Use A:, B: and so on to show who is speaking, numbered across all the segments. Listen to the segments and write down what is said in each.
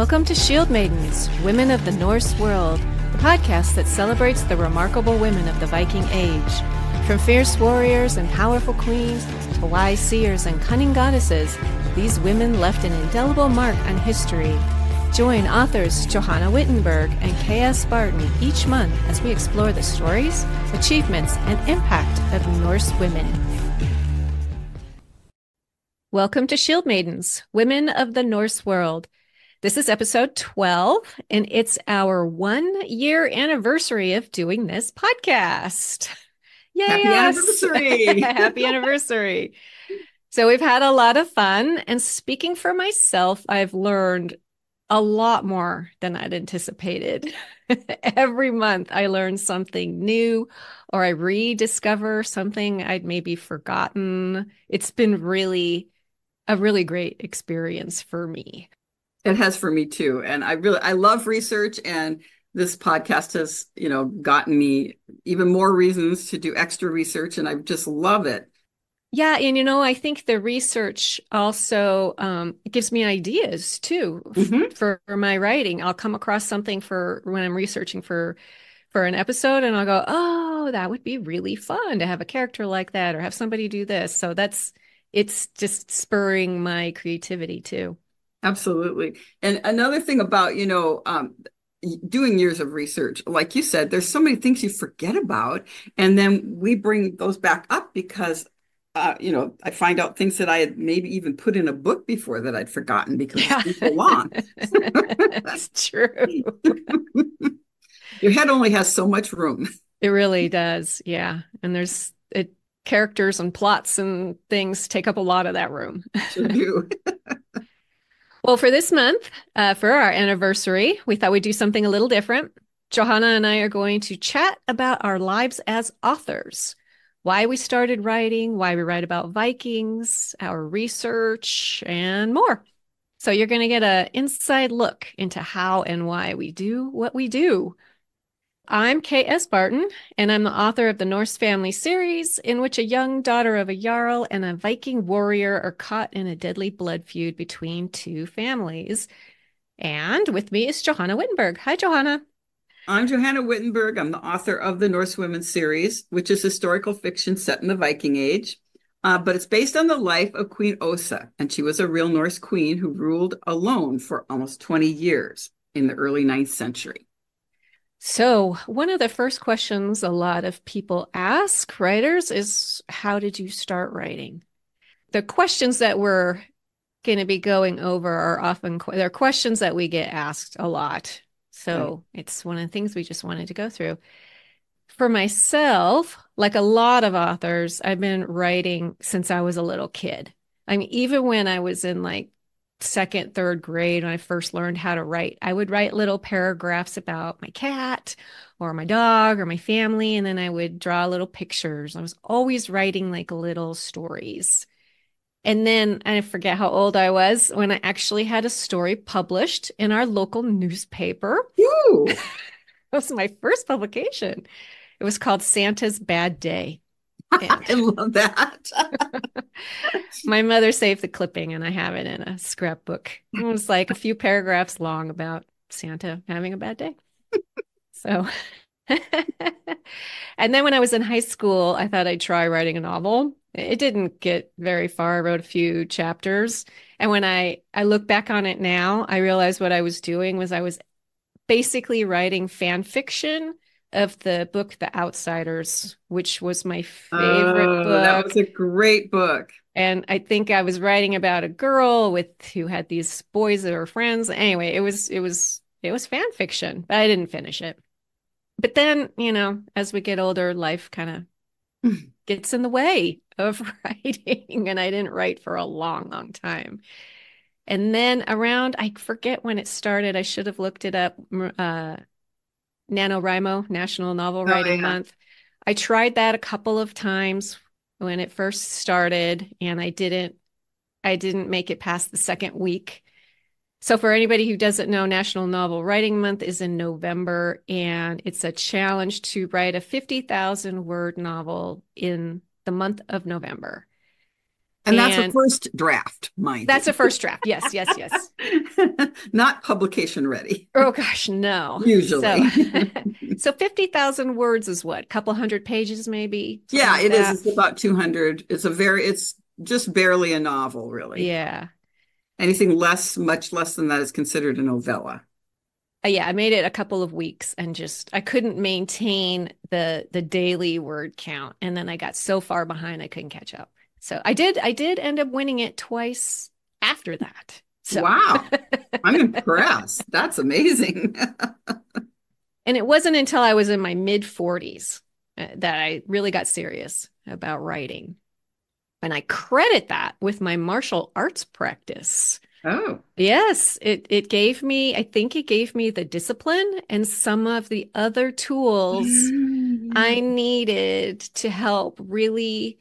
A: Welcome to Shield Maidens, Women of the Norse World, the podcast that celebrates the remarkable women of the Viking Age. From fierce warriors and powerful queens to wise seers and cunning goddesses, these women left an indelible mark on history. Join authors Johanna Wittenberg and K.S. Barton each month as we explore the stories, achievements, and impact of Norse women. Welcome to Shield Maidens, Women of the Norse World. This is episode 12, and it's our 1-year anniversary of doing this podcast. Yay!
B: Happy anniversary!
A: Happy anniversary. So we've had a lot of fun, and speaking for myself, I've learned a lot more than I'd anticipated. Every month I learn something new, or I rediscover something I'd maybe forgotten. It's been a really great experience for me.
B: It has for me too. And I love research, and this podcast has, gotten me even more reasons to do extra research, and I just love it.
A: Yeah. And, I think the research also gives me ideas too for my writing. I'll come across something for when I'm researching for an episode, and I'll go, oh, that would be really fun to have a character like that or have somebody do this. So it's just spurring my creativity too.
B: Absolutely. And another thing about, doing years of research, like you said, there's so many things you forget about. And then we bring those back up because, I find out things that I had maybe even put in a book before that I'd forgotten because it's been so long.
A: That's true.
B: Your head only has so much room.
A: It really does. Yeah. And characters and plots and things take up a lot of that room.
B: Sure do.
A: Well, for this month, for our anniversary, we thought we'd do something a little different. Johanna and I are going to chat about our lives as authors, why we started writing, why we write about Vikings, our research, and more. So you're going to get an inside look into how and why we do what we do. I'm K.S. Barton, and I'm the author of the Norse Family series, in which a young daughter of a Jarl and a Viking warrior are caught in a deadly blood feud between two families. And with me is Johanna Wittenberg. Hi, Johanna.
B: I'm Johanna Wittenberg. I'm the author of the Norse Women series, which is historical fiction set in the Viking Age. But it's based on the life of Queen Osa, and she was a real Norse queen who ruled alone for almost 20 years in the early 9th century.
A: So one of the first questions a lot of people ask writers is, how did you start writing? The questions that we're going to be going over are often, they're questions that we get asked a lot. So It's one of the things we just wanted to go through. For myself, like a lot of authors, I've been writing since I was a little kid. I mean, even when I was in like second, third grade, when I first learned how to write, I would write little paragraphs about my cat or my dog or my family, and then I would draw little pictures. I was always writing like little stories. And then I forget how old I was when I actually had a story published in our local newspaper.
B: Ooh.
A: It was my first publication. It was called Santa's Bad Day.
B: I love that.
A: My mother saved the clipping, and I have it in a scrapbook. It was like a few paragraphs long about Santa having a bad day. So, and then when I was in high school, I thought I'd try writing a novel. It didn't get very far. I wrote a few chapters. And when I look back on it now, I realized what I was doing was I was basically writing fan fiction of the book The Outsiders, which was my favorite book.
B: That was a great book.
A: And I think I was writing about a girl who had these boys that were friends. Anyway, it was fan fiction, but I didn't finish it. But then, as we get older, life kind of gets in the way of writing, and I didn't write for a long, long time. And then I forget when it started. I should have looked it up. NaNoWriMo, National Novel Writing Month. I tried that a couple of times when it first started, and I didn't make it past the second week. So for anybody who doesn't know, National Novel Writing Month is in November, and it's a challenge to write a 50,000 word novel in the month of November.
B: And that's a
A: And
B: first draft, mind
A: that's
B: you.
A: a first draft. Yes, yes, yes.
B: Not publication ready,
A: Oh gosh, no. So
B: usually.
A: so 50,000 words is what? A couple hundred pages maybe, something
B: Yeah,
A: like
B: it is.
A: that.
B: It's about 200. It's just barely a novel, really.
A: Yeah.
B: Anything less, much less than that is considered a novella.
A: Yeah, I made it a couple of weeks and just I couldn't maintain the daily word count. And then I got so far behind I couldn't catch up. So I did end up winning it twice after that. So
B: Wow. I'm impressed. That's amazing.
A: and it wasn't until I was in my mid 40s that I really got serious about writing. And I credit that with my martial arts practice.
B: Oh.
A: Yes, it gave me, I think it gave me the discipline and some of the other tools I needed to help really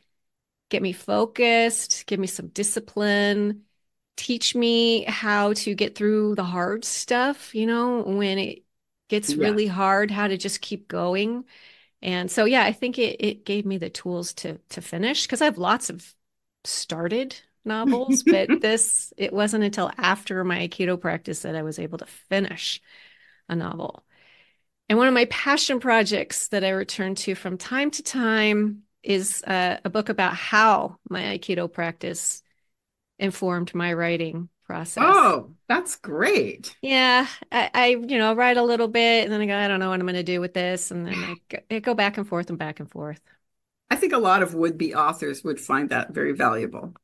A: get me focused, give me some discipline, teach me how to get through the hard stuff, when it gets
B: Yeah.
A: really hard, how to just keep going. And so, yeah, I think it gave me the tools to finish because I have lots of started novels, but it wasn't until after my Aikido practice that I was able to finish a novel. And one of my passion projects that I return to from time to time is a book about how my Aikido practice informed my writing process.
B: Oh, that's great.
A: Yeah, I write a little bit and then I go, I don't know what I'm going to do with this. And then I go back and forth and back and forth.
B: I think a lot of would-be authors would find that very valuable.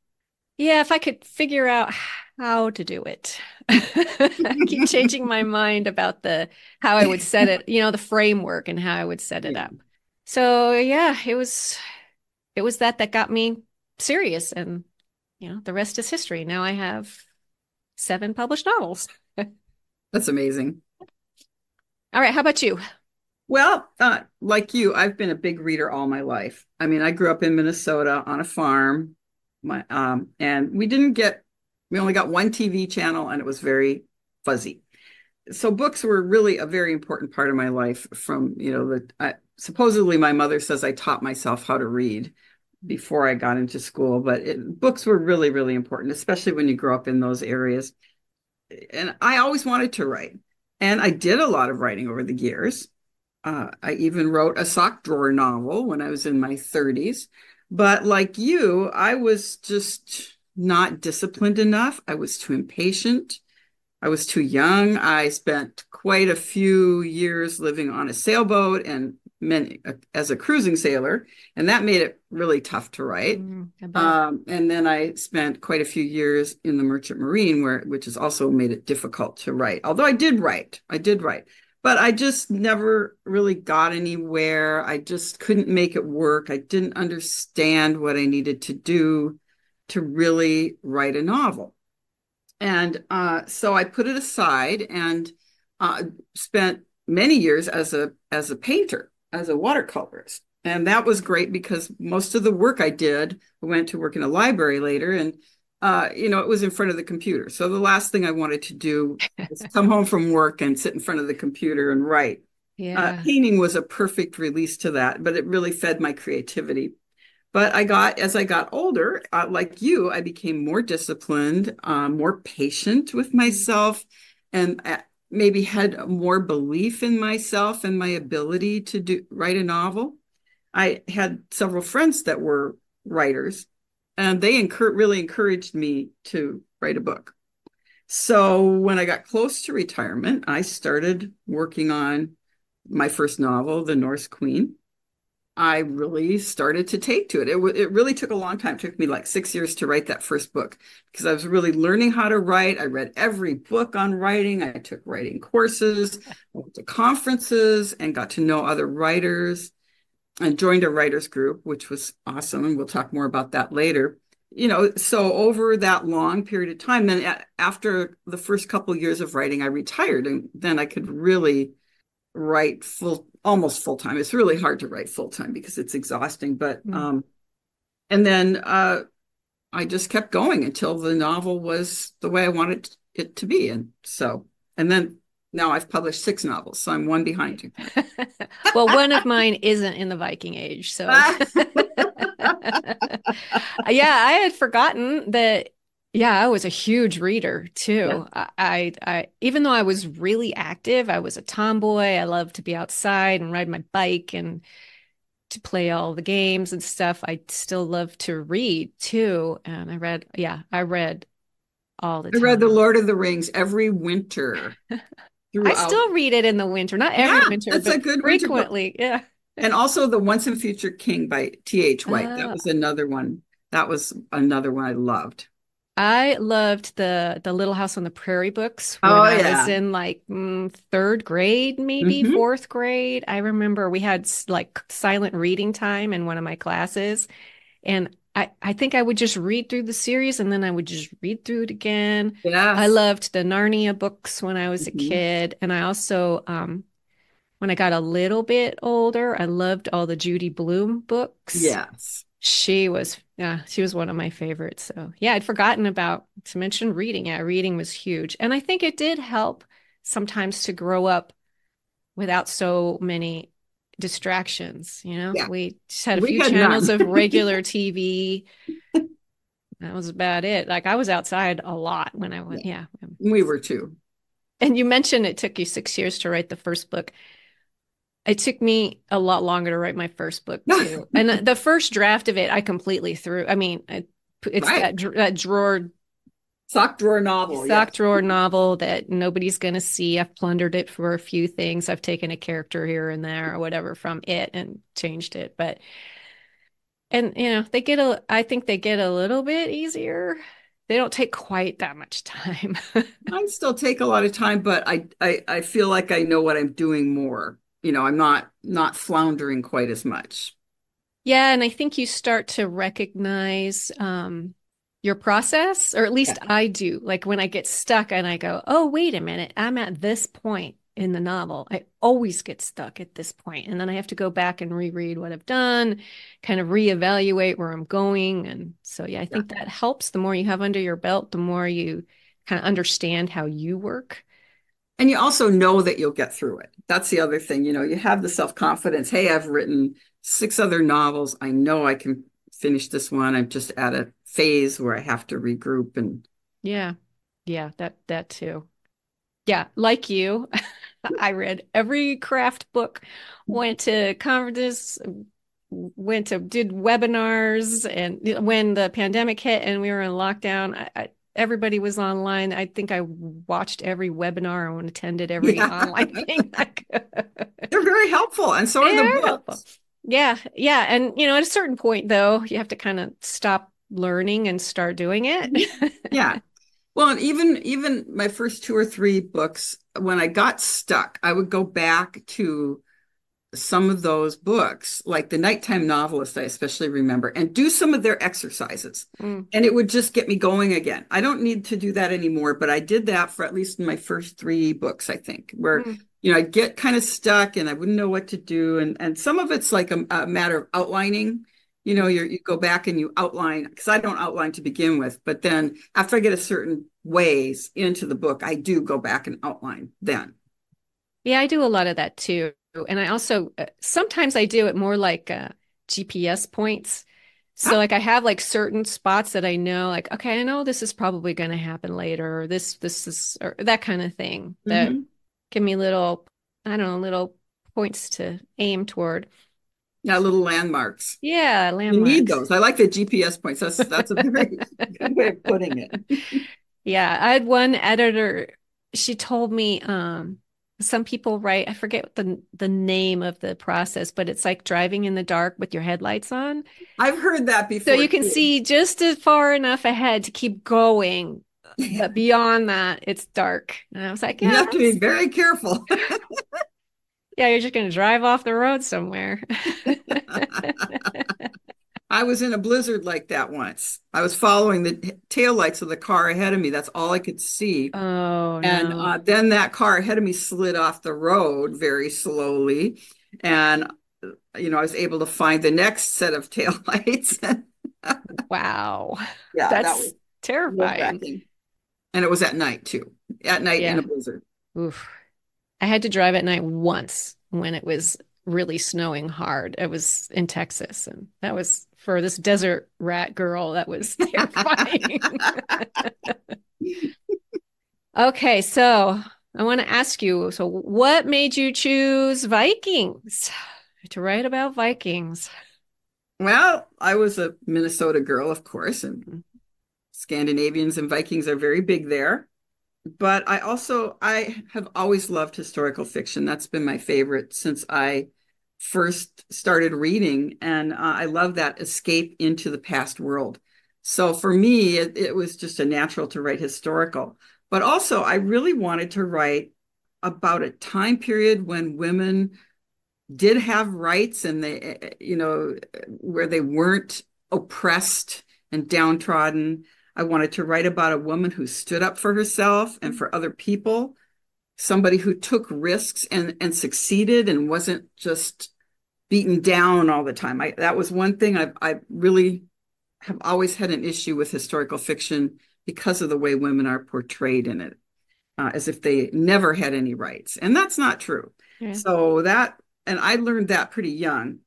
A: Yeah, if I could figure out how to do it. I keep changing my mind about the how I would set it, the framework and how I would set it
B: Yeah,
A: up. So yeah, it was that got me serious and the rest is history. Now I have 7 published novels.
B: that's amazing.
A: All right, how about you?
B: Well, like you, I've been a big reader all my life. I mean, I grew up in Minnesota on a farm. And we only got one TV channel and it was very fuzzy. So books were really a very important part of my life from, supposedly my mother says I taught myself how to read before I got into school, but books were really, really important, especially when you grow up in those areas. And I always wanted to write. And I did a lot of writing over the years. I even wrote a sock drawer novel when I was in my 30s. But like you, I was just not disciplined enough. I was too impatient. I was too young. I spent quite a few years living on a sailboat and many as a cruising sailor, and that made it really tough to write.
A: I bet.
B: And then I spent quite a few years in the Merchant Marine, which has also made it difficult to write. Although I did write, but I just never really got anywhere. I just couldn't make it work. I didn't understand what I needed to do to really write a novel. And so I put it aside and spent many years as a painter, as a watercolorist. And that was great because most of the work I did, I went to work in a library later, and it was in front of the computer. So the last thing I wanted to do was come home from work and sit in front of the computer and write.
A: Yeah.
B: Painting was a perfect release to that, but it really fed my creativity. But as I got older, like you, I became more disciplined, more patient with myself, and maybe had more belief in myself and my ability to write a novel. I had several friends that were writers, and they really encouraged me to write a book. So when I got close to retirement, I started working on my first novel, The Norse Queen. I really started to take to it. It really took a long time. It took me like 6 years to write that first book because I was really learning how to write. I read every book on writing. I took writing courses, I went to conferences and got to know other writers and joined a writers group, which was awesome. And we'll talk more about that later. So over that long period of time, then after the first couple of years of writing, I retired and then I could really write almost full time. It's really hard to write full time because it's exhausting. But
A: Mm.
B: and then I just kept going until the novel was the way I wanted it to be. And then now I've published 6 novels, so I'm one behind you.
A: Well, one of mine isn't in the Viking age, so Yeah, I had forgotten that. Yeah, I was a huge reader
B: Yeah.
A: too. Even though I was really active, I was a tomboy. I loved to be outside and ride my bike and to play all the games and stuff. I still love to read too. And I read all the
B: I read The
A: time.
B: Lord of the Rings every winter
A: I
B: throughout.
A: still read it in the winter, not
B: Yeah,
A: every winter,
B: that's a
A: but
B: good winter book.
A: frequently. Yeah.
B: And also The Once and Future King by T.H. White. That
A: Uh,
B: was another one. That was another one I loved.
A: I loved the Little House on the Prairie books when
B: Oh
A: I was
B: yeah.
A: in like third grade, maybe
B: Hmm.
A: fourth grade. I remember we had like silent reading time in one of my classes, and I think I would just read through the series and then I would just read through it again. I
B: Yes.
A: loved the Narnia books when I was a
B: Hmm.
A: kid, and I also when I got a little bit older, I loved all the Judy Blume books.
B: Yes.
A: She was one of my favorites. So yeah, I'd forgotten about to mention reading. Yeah, reading was huge. And I think it did help sometimes to grow up without so many distractions, you know?
B: Yeah.
A: We just had a
B: We
A: few
B: had
A: channels
B: none.
A: of regular TV. That was about it. Like I was outside a lot when I went,
B: Yeah.
A: yeah.
B: We were too.
A: And you mentioned it took you 6 years to write the first book. It took me a lot longer to write my first book too. And the first draft of it, I completely threw. I mean, it's
B: Right.
A: that drawer,
B: Sock drawer novel.
A: sock
B: Yes.
A: drawer novel that nobody's going to see. I've plundered it for a few things. I've taken a character here and there or whatever from it and changed it. But, and I think they get a little bit easier. They don't take quite that much time.
B: Mine still take a lot of time, but I feel like I know what I'm doing more. I'm not floundering quite as much.
A: Yeah, and I think you start to recognize your process, or at least
B: Yeah.
A: I do. Like when I get stuck and I go, oh, wait a minute, I'm at this point in the novel. I always get stuck at this point, and then I have to go back and reread what I've done, kind of reevaluate where I'm going. And so, yeah, I
B: Yeah.
A: think that helps. The more you have under your belt, the more you kind of understand how you work.
B: And you also know that you'll get through it. That's the other thing. You have the self-confidence. Hey, I've written six other novels. I know I can finish this one. I'm just at a phase where I have to regroup and
A: Yeah, yeah, that too. Yeah, like you, I read every craft book, went to conferences, did webinars, and when the pandemic hit and we were in lockdown, everybody was online. I think I watched every webinar and attended every
B: yeah,
A: online thing I could.
B: they're very helpful. And so
A: They
B: are the
A: are helpful.
B: books.
A: Yeah, yeah, and at a certain point though, you have to kind of stop learning and start doing it.
B: Mhm. Yeah. Well, and even my first two or three books, when I got stuck, I would go back to some of those books, like The Nighttime Novelist, I especially remember, and do some of their exercises.
A: Mm,
B: And it would just get me going again. I don't need to do that anymore, but I did that for at least my first three books, I think, where,
A: mm,
B: I'd get kind of stuck and I wouldn't know what to do. And some of it's like a matter of outlining. You go back and you outline, because I don't outline to begin with, but then after I get a certain ways into the book, I do go back and outline then.
A: yeah, I do a lot of that too. And I also sometimes I do it more like GPS points. So
B: Ah,
A: like I have like certain spots that I know like okay, I know this is probably going to happen later or this is or that kind of thing that
B: mhm.
A: give me little I don't know, little points to aim toward.
B: Yeah, little landmarks.
A: Yeah,
B: You need
A: landmarks.
B: those. I like the GPS points. That's a very good way of putting it.
A: Yeah, I had one editor. She told me some people write, I forget the name of the process, but it's like driving in the dark with your headlights on.
B: I've heard that
A: So
B: before
A: you can
B: too.
A: see just as far enough ahead to keep going, but beyond that, it's dark. And I was like,
B: You
A: yeah,
B: have to be very careful.
A: yeah, you're just gonna drive off the road somewhere.
B: I was in a blizzard like that once. I was following the taillights of the car ahead of me. That's all I could see.
A: Oh
B: And
A: no.
B: then that car ahead of me slid off the road very slowly. And, I was able to find the next set of taillights.
A: Wow.
B: Yeah, that was
A: That's terrifying.
B: nerve-wracking. And it was at night too, at night in
A: Yeah.
B: a blizzard.
A: Oof. I had to drive at night once when it was really snowing hard. It was in Texas, and that was for this desert rat girl that was terrifying. Okay, so I want to ask you, so what made you choose Vikings to write about Vikings?
B: Well, I was a Minnesota girl, of course, and Scandinavians and Vikings are very big there. But I have always loved historical fiction. That's been my favorite since I first started reading, and I love that escape into the past world. So for me, it was just a natural to write historical. But also, I really wanted to write about a time period when women did have rights and where they weren't oppressed and downtrodden. I wanted to write about a woman who stood up for herself and for other people, somebody who took risks and succeeded and wasn't just beaten down all the time. That was one thing I really have always had an issue with historical fiction because of the way women are portrayed in it, as if they never had any rights. And that's not true.
A: Yeah.
B: So and I learned that pretty young.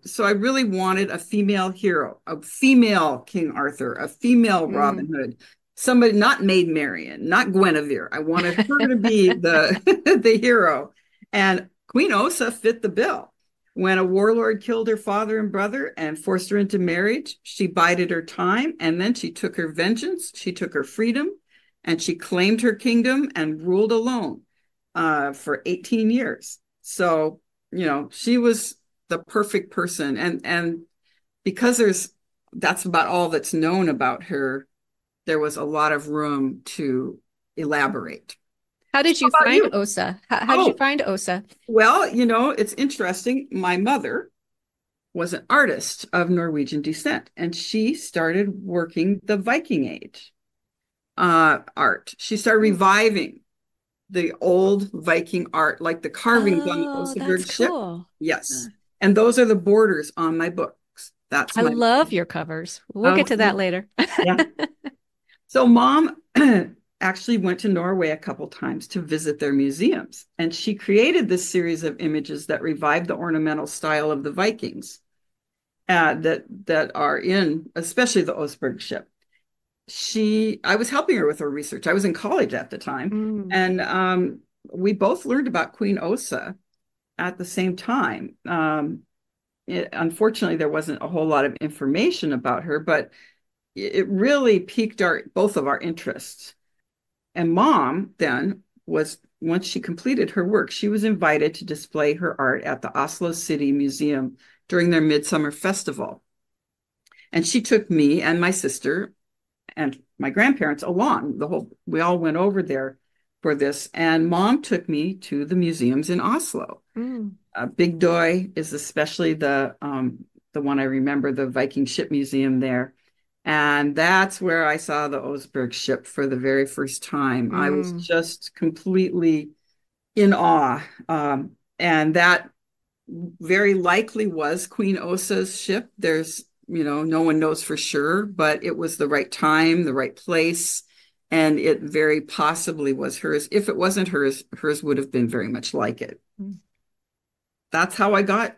B: So I really wanted a female hero, a female King Arthur, a female Robin
A: Mm.
B: Hood, somebody not Maid Marian, not Guinevere. I wanted her to be the the hero. And Queen Osa fit the bill. When a warlord killed her father and brother and forced her into marriage, she bided her time and then she took her vengeance, she took her freedom, and she claimed her kingdom and ruled alone for 18 years. So, she was the perfect person. And because that's about all that's known about her, there was a lot of room to elaborate.
A: How
B: So
A: did
B: how
A: you
B: about
A: find
B: you?
A: Osa? How did you
B: Oh,
A: find Osa?
B: well, it's interesting. My mother was an artist of Norwegian descent, and she started working the Viking Age art. She started reviving the old Viking art, like the carvings on the
A: Oh, that's
B: Oseberg ship.
A: cool.
B: Yes.
A: Uh,
B: And those are the borders on my books. That's
A: I
B: my,
A: love your covers. We'll
B: oh,
A: get to that later.
B: yeah. So mom actually went to Norway a couple times to visit their museums, and she created this series of images that revive the ornamental style of the Vikings that are in, especially the Oseberg ship. I was helping her with her research. I was in college at the time,
A: Mm.
B: and we both learned about Queen Osa at the same time. Unfortunately, there wasn't a whole lot of information about her, but it really piqued both of our interests. And mom then was once she completed her work, she was invited to display her art at the Oslo City Museum during their Midsummer Festival. And she took me and my sister and my grandparents along. We all went over there for this. And mom took me to the museums in Oslo.
A: Mm.
B: Big Doy is especially the one I remember, the Viking Ship Museum there. And that's where I saw the Oseberg ship for the very first time. I was
A: Mm.
B: just completely in awe. And that very likely was Queen Osa's ship. No one knows for sure, but it was the right time, the right place, and it very possibly was hers. If it wasn't hers, hers would have been very much like it.
A: Mm.
B: That's how I got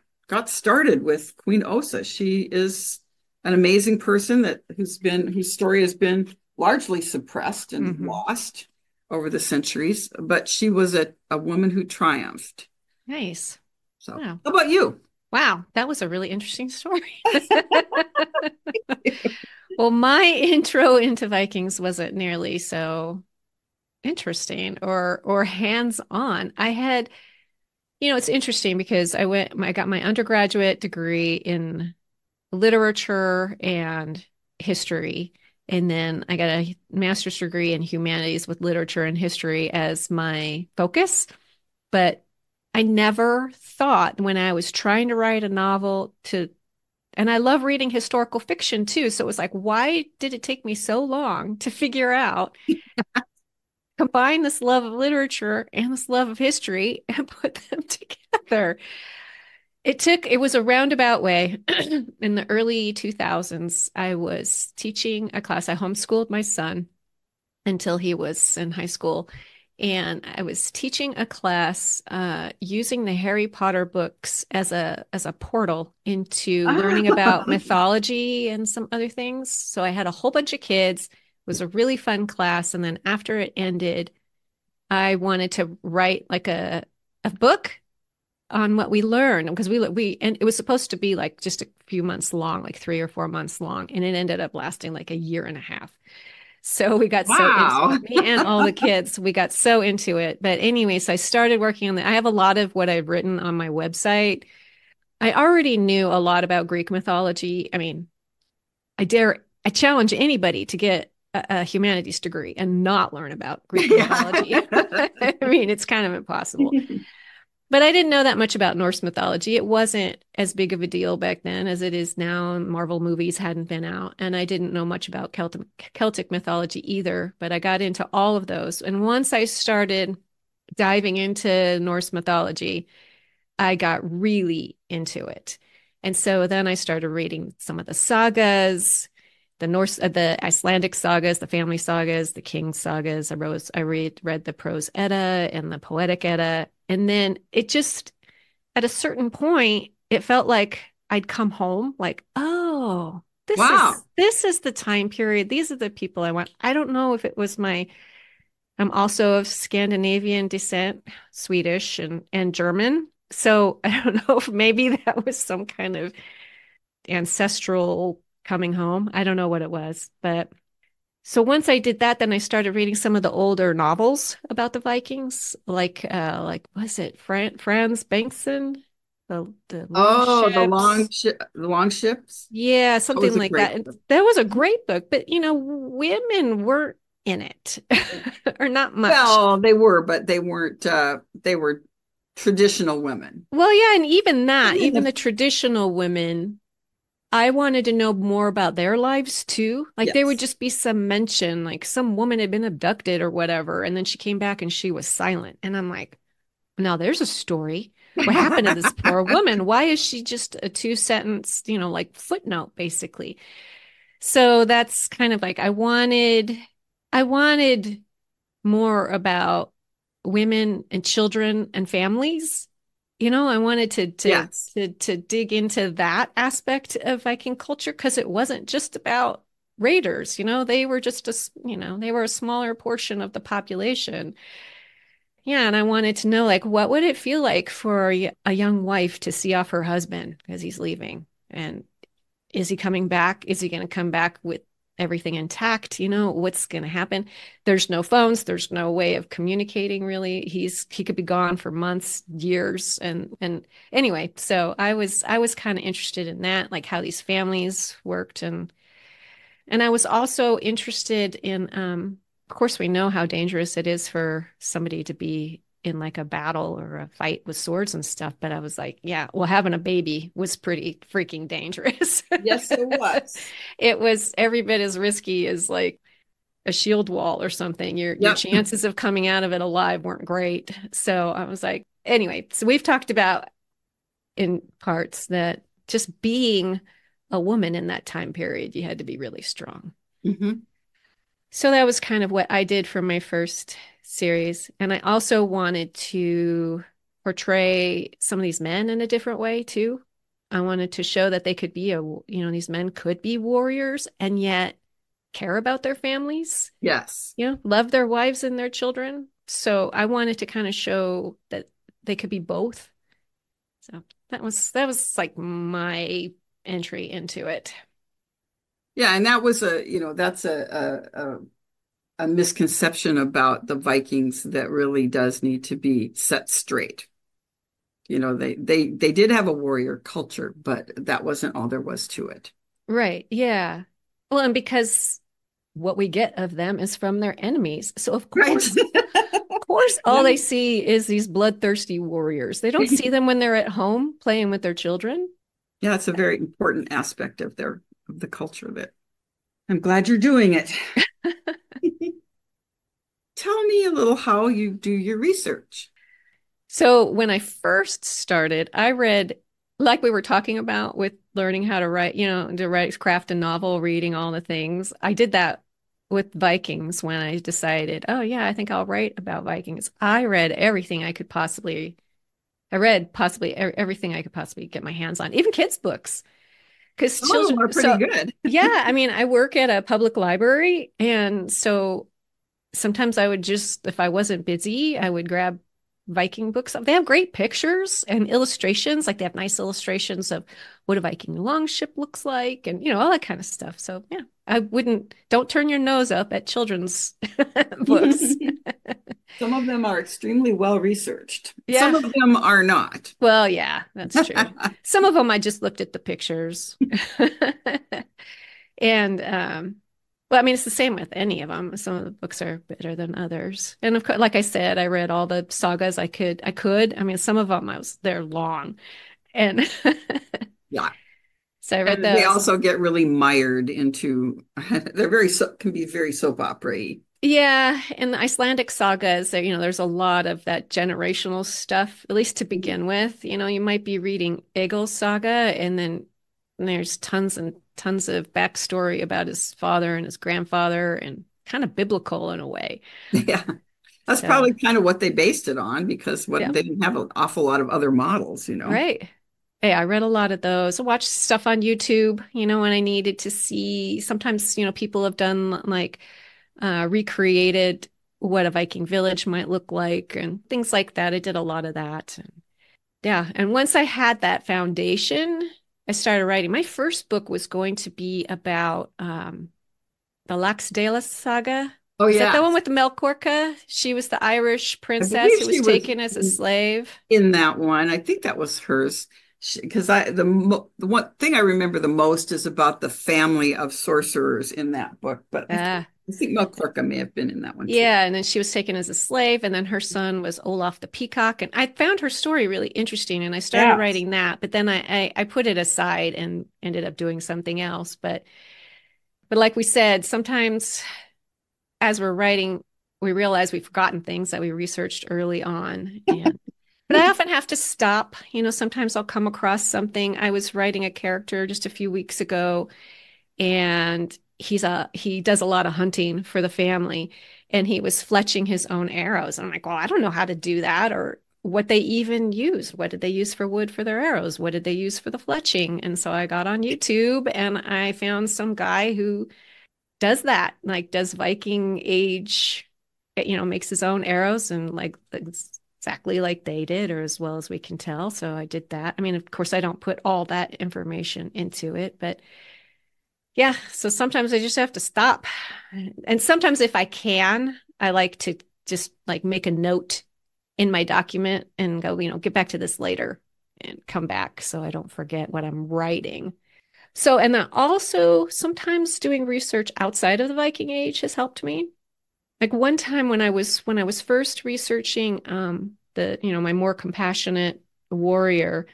B: started with Queen Osa. She is an amazing person whose story has been largely suppressed and
A: Mhm.
B: lost over the centuries, but she was a woman who triumphed.
A: Nice.
B: So,
A: Wow.
B: how about you?
A: Wow, that was a really interesting story. Well, my intro into Vikings wasn't nearly so interesting or hands-on. It's interesting because I got my undergraduate degree in literature and history, and then I got a master's degree in humanities with literature and history as my focus. But I never thought when I was trying to write a novel and I love reading historical fiction too. So it was like, why did it take me so long to figure out, combine this love of literature and this love of history and put them together? It was a roundabout way. In the early 2000s, I was teaching a class. I homeschooled my son until he was in high school. and I was teaching a class using the Harry Potter books as a portal into learning about mythology and some other things. So I had a whole bunch of kids. It was a really fun class, and then after it ended, I wanted to write like a book on what we learned because we and it was supposed to be like just a few months long, like 3 or 4 months long, and it ended up lasting like a year and a half. So we got so into
B: Wow.
A: me and all the kids, we got so into it. But anyways, I started working on that. I have a lot of what I've written on my website. I already knew a lot about Greek mythology. I mean, I challenge anybody to get a humanities degree and not learn about Greek mythology.
B: Yeah.
A: I mean, it's kind of impossible. But I didn't know that much about Norse mythology. It wasn't as big of a deal back then as it is now. Marvel movies hadn't been out, and I didn't know much about Celtic mythology either. But I got into all of those. And once I started diving into Norse mythology, I got really into it. And so then I started reading some of the sagas, the Icelandic sagas, the family sagas, the king sagas. I read the Prose Edda and the Poetic Edda. And then it just, at a certain point, it felt like I'd come home, like, oh,
B: Wow.
A: this is the time period. These are the people I want. I don't know if it was I'm also of Scandinavian descent, Swedish and German. So I don't know if maybe that was some kind of ancestral coming home. I don't know what it was, but so once I did that, then I started reading some of the older novels about the Vikings, like was it Franz Bengtson, the long
B: Oh,
A: ships.
B: the long ships.
A: Yeah,
B: That
A: something
B: was a
A: like that.
B: great
A: And
B: book.
A: that was a great book, but women weren't in it or not much.
B: Well, they were, but they weren't they were traditional women.
A: Well, yeah, and even that,
B: And then
A: even the
B: the
A: traditional women, I wanted to know more about their lives too. Like there would
B: yes.
A: just be some mention, like some woman had been abducted or whatever, and then she came back and she was silent. And I'm like, now there's a story. What happened to this poor woman? Why is she just a two sentence, like footnote basically? So that's kind of like I wanted more about women and children and families. I wanted
B: Yes.
A: to dig into that aspect of Viking culture because it wasn't just about raiders. They were just they were a smaller portion of the population. Yeah, and I wanted to know like what would it feel like for a young wife to see off her husband because he's leaving, and is he coming back? Is he going to come back with everything intact? What's going to happen? There's no phones. There's no way of communicating really. He could be gone for months, years. And anyway, so I was kind of interested in that, like how these families worked. And I was also interested in, of course, we know how dangerous it is for somebody to be in like a battle or a fight with swords and stuff. But I was like, yeah, well, having a baby was pretty freaking dangerous.
B: Yes, it was.
A: It was every bit as risky as like a shield wall or something. Your
B: Yep.
A: chances of coming out of it alive weren't great. So I was like, anyway, so we've talked about in parts that just being a woman in that time period, you had to be really strong.
B: Hmm.
A: So that was kind of what I did for my first series. And I also wanted to portray some of these men in a different way too. I wanted to show that they could be these men could be warriors and yet care about their families,
B: Yes.
A: love their wives and their children. So I wanted to kind of show that they could be both. So that was like my entry into it.
B: Yeah, and that was that's a misconception about the Vikings that really does need to be set straight. They did have a warrior culture, but that wasn't all there was to it.
A: Right. Yeah. Well, and because what we get of them is from their enemies. So
B: Right.
A: of course, all they
B: Yeah.
A: see is these bloodthirsty warriors. They don't see them when they're at home playing with their children.
B: Yeah, it's a very important aspect of the culture that I'm glad you're doing it. Tell me a little how you do your research.
A: So when I first started, I read, like we were talking about with learning how to write, to write, craft a novel, reading all the things. I did that with Vikings when I decided, oh yeah, I think I'll write about Vikings. I read everything I could possibly, I read possibly everything I could possibly get my hands on, even kids' books. Because
B: Some of them
A: children,
B: are pretty
A: so
B: good.
A: yeah, I mean, I work at a public library, and so sometimes I would just, if I wasn't busy, I would grab Viking books. They have great pictures and illustrations. Like they have nice illustrations of what a Viking longship looks like and, all that kind of stuff. So, yeah, don't turn your nose up at children's books.
B: Some of them are extremely well researched. Some
A: Yeah.
B: of them are not.
A: Well, yeah, that's true. Some of them I just looked at the pictures. And well, I mean, it's the same with any of them. Some of the books are better than others. And of course, like I said, I read all the sagas I could. I mean, some of them they're long. And
B: Yeah.
A: so I read
B: And they
A: those.
B: also get really mired into, they're can be very soap opera-y.
A: Yeah, and the Icelandic sagas, there's a lot of that generational stuff, at least to begin with. You might be reading Egil's saga, and then there's tons and tons of backstory about his father and his grandfather, and kind of biblical in a way.
B: Yeah. That's
A: So,
B: probably kind of what they based it on because
A: yeah,
B: they didn't have an awful lot of other models.
A: right. Hey, I read a lot of those. I watched stuff on YouTube, when I needed to see. Sometimes, people have done like recreated what a Viking village might look like and things like that. I did a lot of that. Yeah. And once I had that foundation, I started writing. My first book was going to be about the Laxdæla saga.
B: Oh,
A: Is that the
B: yeah.
A: one with the Melkorka? She was the Irish
B: I
A: princess
B: believe
A: who
B: she
A: was
B: was
A: taken as a slave.
B: in that one. I think that was hers. Because the one thing I remember the most is about the family of sorcerers in that book. But
A: Ah,
B: I think Mel Clarka may have been in that one too.
A: yeah, and then she was taken as a slave, and then her son was Olaf the Peacock. And I found her story really interesting, and I started
B: Yes.
A: writing that, but then I put it aside and ended up doing something else. But like we said, sometimes as we're writing, we realize we've forgotten things that we researched early on. And but I often have to stop. Sometimes I'll come across something. I was writing a character just a few weeks ago, and he does a lot of hunting for the family, and he was fletching his own arrows. And I'm like, well, I don't know how to do that or what they even use. What did they use for wood for their arrows? What did they use for the fletching? And so I got on YouTube and I found some guy who does that, like does Viking age, makes his own arrows and like exactly like they did, or as well as we can tell. So I did that. I mean, of course, I don't put all that information into it, but yeah, so sometimes I just have to stop. And sometimes if I can, I like to just like make a note in my document and go, get back to this later and come back so I don't forget what I'm writing. So, and then also sometimes doing research outside of the Viking Age has helped me. Like one time when I was first researching my more compassionate warrior,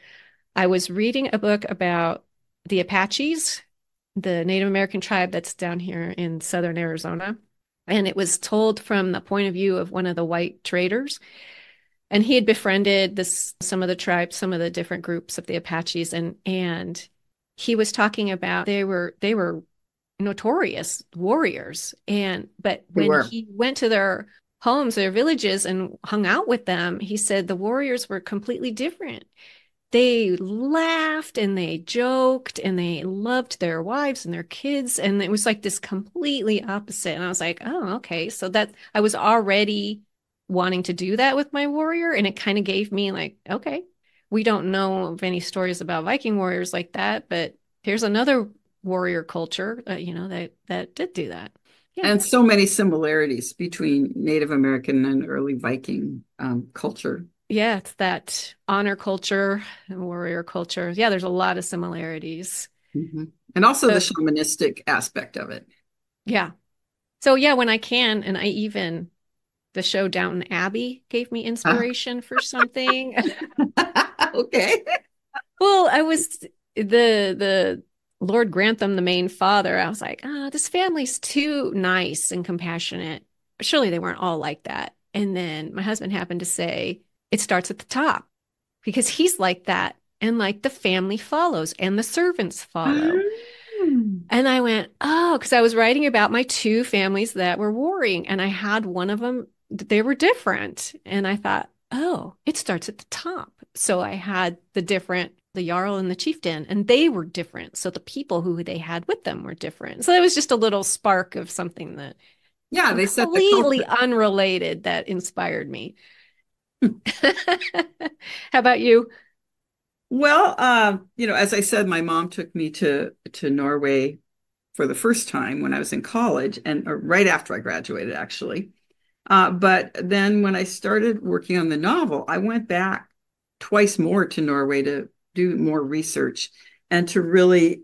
A: I was reading a book about the Apaches, the Native American tribe that's down here in southern Arizona. And it was told from the point of view of one of the white traders. And he had befriended some of the tribes, some of the different groups of the Apaches, and he was talking about they were notorious warriors. But
B: They
A: when
B: were.
A: he went to their homes, their villages, and hung out with them, he said the warriors were completely different. They laughed and they joked and they loved their wives and their kids. And it was like this completely opposite. And I was like, oh, okay. So that I was already wanting to do that with my warrior. And it kind of gave me like, okay, we don't know of any stories about Viking warriors like that, but here's another warrior culture, that did do that. Yeah.
B: And so many similarities between Native American and early Viking culture.
A: Yeah, it's that honor culture and warrior culture. Yeah, there's a lot of similarities.
B: Mhm. And also the
A: So,
B: shamanistic aspect of it.
A: yeah. So yeah, when I can, and the show Downton Abbey gave me
B: Uh,
A: inspiration for something.
B: okay.
A: Well, I was the Lord Grantham, the main father. I was like, this family's too nice and compassionate. Surely they weren't all like that. And then my husband happened to say it starts at the top because he's like that. And like the family follows and the servants follow. And I went, oh, because I was writing about my two families that were warring, and I had one of them, they were different. And I thought, oh, it starts at the top. So I had the Jarl and the chieftain, and they were different. So the people who they had with them were different. So that was just a little spark of something that
B: Yeah, they set the
A: completely
B: culture.
A: unrelated that inspired me. How about you?
B: Well, as I said, my mom took me to Norway for the first time when I was in college, and or right after I graduated, actually. But then when I started working on the novel, I went back twice more to Norway to do more research and to really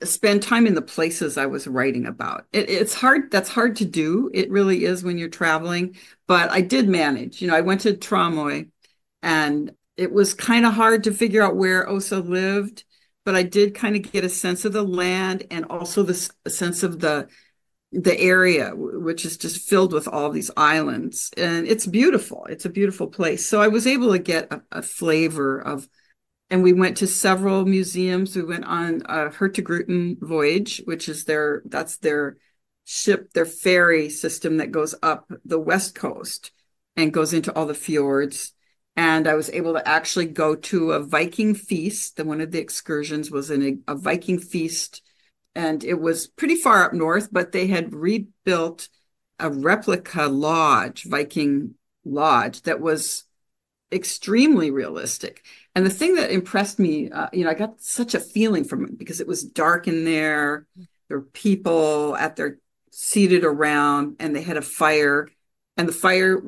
B: spend time in the places I was writing about. It's hard. That's hard to do. It really is when you're traveling. But I did manage. I went to Tromøy, and it was kind of hard to figure out where Osa lived. But I did kind of get a sense of the land and also a sense of the area, which is just filled with all these islands. And it's beautiful. It's a beautiful place. So I was able to get a flavor of, and we went to several museums. We went on a Hurtigruten voyage, which is that's their ship, their ferry system that goes up the west coast and goes into all the fjords. And I was able to actually go to a Viking feast. One of the excursions was in a Viking feast, and it was pretty far up north, but they had rebuilt a replica lodge, Viking lodge, that was extremely realistic. And the thing that impressed me, I got such a feeling from it because it was dark in there. There were people at their seated around, and they had a fire. And the fire it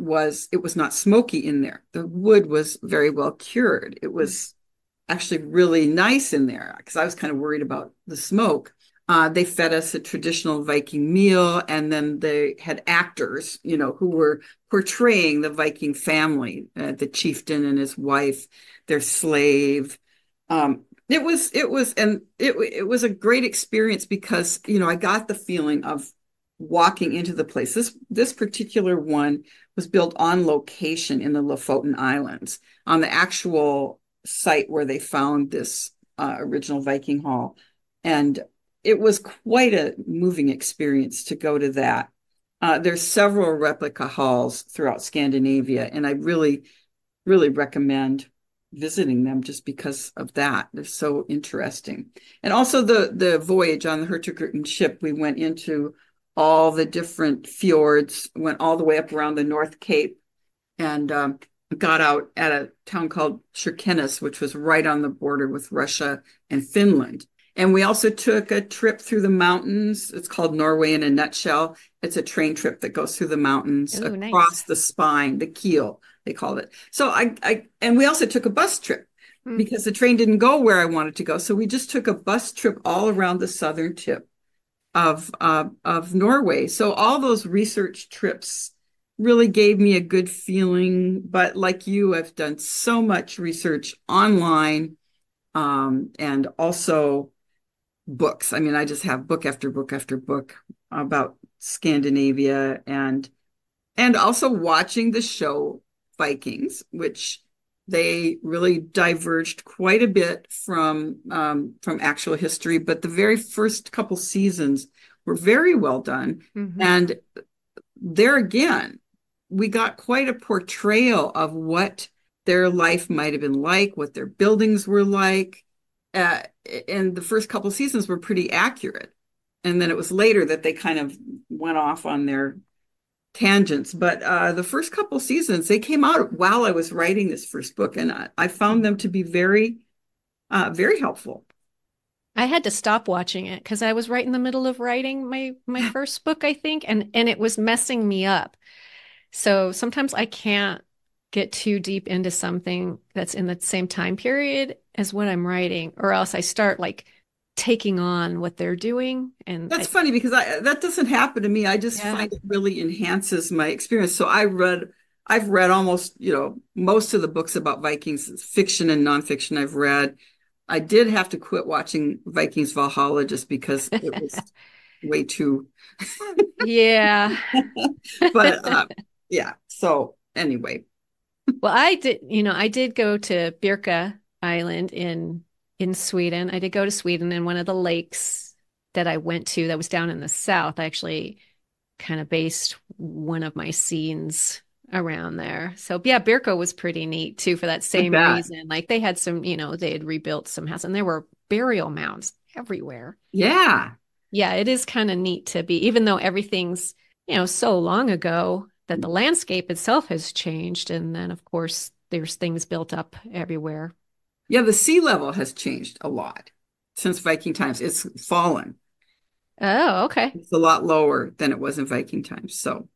B: was not smoky in there. The wood was very well cured. It was actually really nice in there because I was kind of worried about the smoke. They fed us a traditional Viking meal, and then they had actors, who were portraying the Viking family, the chieftain and his wife, their slave. It was a great experience because, I got the feeling of walking into the place. This particular one was built on location in the Lofoten Islands, on the actual site where they found this original Viking hall. And it was quite a moving experience to go to that. There's several replica halls throughout Scandinavia, and I really, really recommend visiting them just because of that. They're so interesting. And also the voyage on the Hurtigruten ship, we went into all the different fjords, went all the way up around the North Cape, and got out at a town called Kirkenes, which was right on the border with Russia and Finland. And we also took a trip through the mountains. It's called Norway in a Nutshell. It's a train trip that goes through the mountains
A: Oh,
B: across
A: nice.
B: the spine, the keel, they called it. So and we also took a bus trip
A: Hmm.
B: because the train didn't go where I wanted to go. So we just took a bus trip all around the southern tip of Norway. So all those research trips really gave me a good feeling. But like you, I've done so much research online, and also books. I mean, I just have book after book after book about Scandinavia, and also watching the show Vikings, which they really diverged quite a bit from actual history, but the very first couple seasons were very well done.
A: Hmm.
B: And there again, we got quite a portrayal of what their life might have been like, what their buildings were like. Uh, and the first couple seasons were pretty accurate. And then it was later that they kind of went off on their tangents. But the first couple seasons, they came out while I was writing this first book, and I found them to be very, very helpful.
A: I had to stop watching it because I was right in the middle of writing my first book, I think, and it was messing me up. So sometimes I can't get too deep into something that's in the same time period as what I'm writing, or else I start like taking on what they're doing. And
B: That's funny because that doesn't happen to me. I just
A: yeah.
B: find it really enhances my experience. So I've read almost, most of the books about Vikings, fiction and nonfiction I've read. I did have to quit watching Vikings Valhalla just because it was way too.
A: Yeah.
B: But yeah. So anyway,
A: Well, I did go to Birka Island in Sweden. I did go to Sweden and one of the lakes. that I went to that was down in the South. I actually kind of based one of my scenes around there. So yeah, Birko was pretty neat too for that
B: I
A: same
B: bet.
A: reason. Like they had some, they had rebuilt some houses and there were burial mounds everywhere.
B: Yeah.
A: Yeah, it is kind of neat to be, even though everything's, so long ago that the landscape itself has changed. And then, of course, there's things built up everywhere.
B: Yeah, the sea level has changed a lot since Viking times. It's fallen.
A: Oh, okay.
B: It's a lot lower than it was in Viking times. So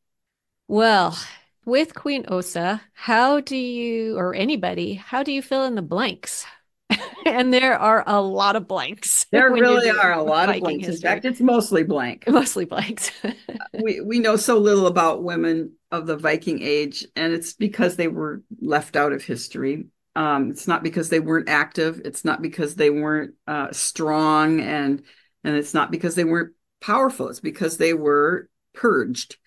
A: Well, with Queen Osa, or anybody, how do you fill in the blanks? And there are a lot of blanks
B: there
A: when you're
B: really are
A: doing
B: a lot of
A: Viking
B: blanks. In
A: history,
B: fact, it's mostly blank.
A: mostly blanks.
B: We know so little about women of the Viking age, and it's because they were left out of history. It's not because they weren't active. It's not because they weren't strong, and it's not because they weren't powerful. It's because they were purged.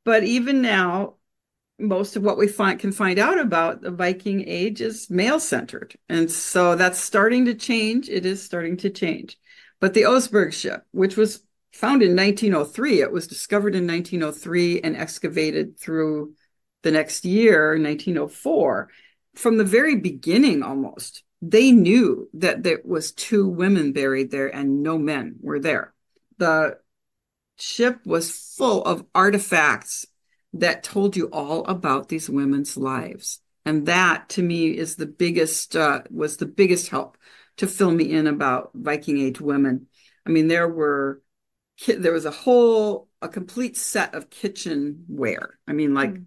B: But even now, most of what we can find out about the Viking age is male centered. And so that's starting to change. It is starting to change. But the Oseberg ship, which was found in 1903, it was discovered in 1903 and excavated through the next year, 1904. From the very beginning, almost, they knew that there was two women buried there and no men were there. The ship was full of artifacts that told you all about these women's lives. And that to me is was the biggest help to fill me in about Viking Age women. I mean, there was a complete set of kitchenware. I mean, like,
A: Mm.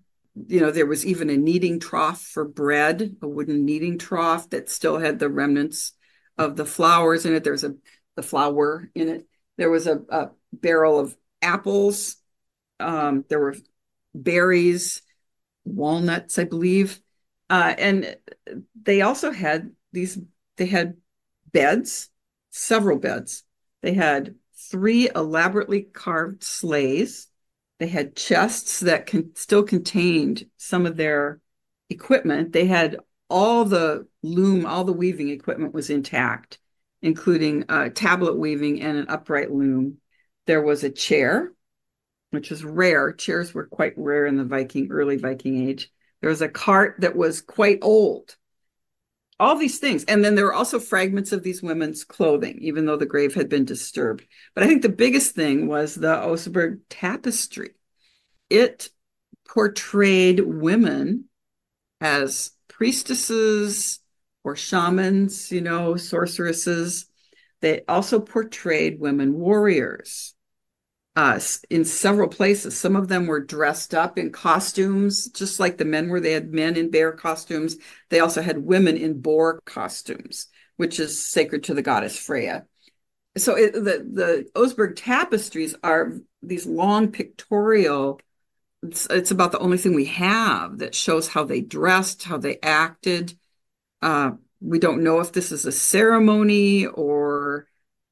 B: there was even a kneading trough for bread, a wooden kneading trough that still had the remnants of the flowers in it. The flour in it. There was a barrel of apples. There were berries, walnuts, I believe. And they also had they had beds, several beds. They had three elaborately carved sleighs. They had chests that still contained some of their equipment. They had all the weaving equipment was intact, including tablet weaving and an upright loom. There was a chair, which was rare. Chairs were quite rare in the early Viking age. There was a cart that was quite old. All these things. And then there were also fragments of these women's clothing, even though the grave had been disturbed. But I think the biggest thing was the Oseberg tapestry. It portrayed women as priestesses or shamans, sorceresses. They also portrayed women warriors in several places. Some of them were dressed up in costumes, just like the men were. They had men in bear costumes. They also had women in boar costumes, which is sacred to the goddess Freya. So the Oseberg tapestries are these long pictorial. It's about the only thing we have that shows how they dressed, how they acted. We don't know if this is a ceremony or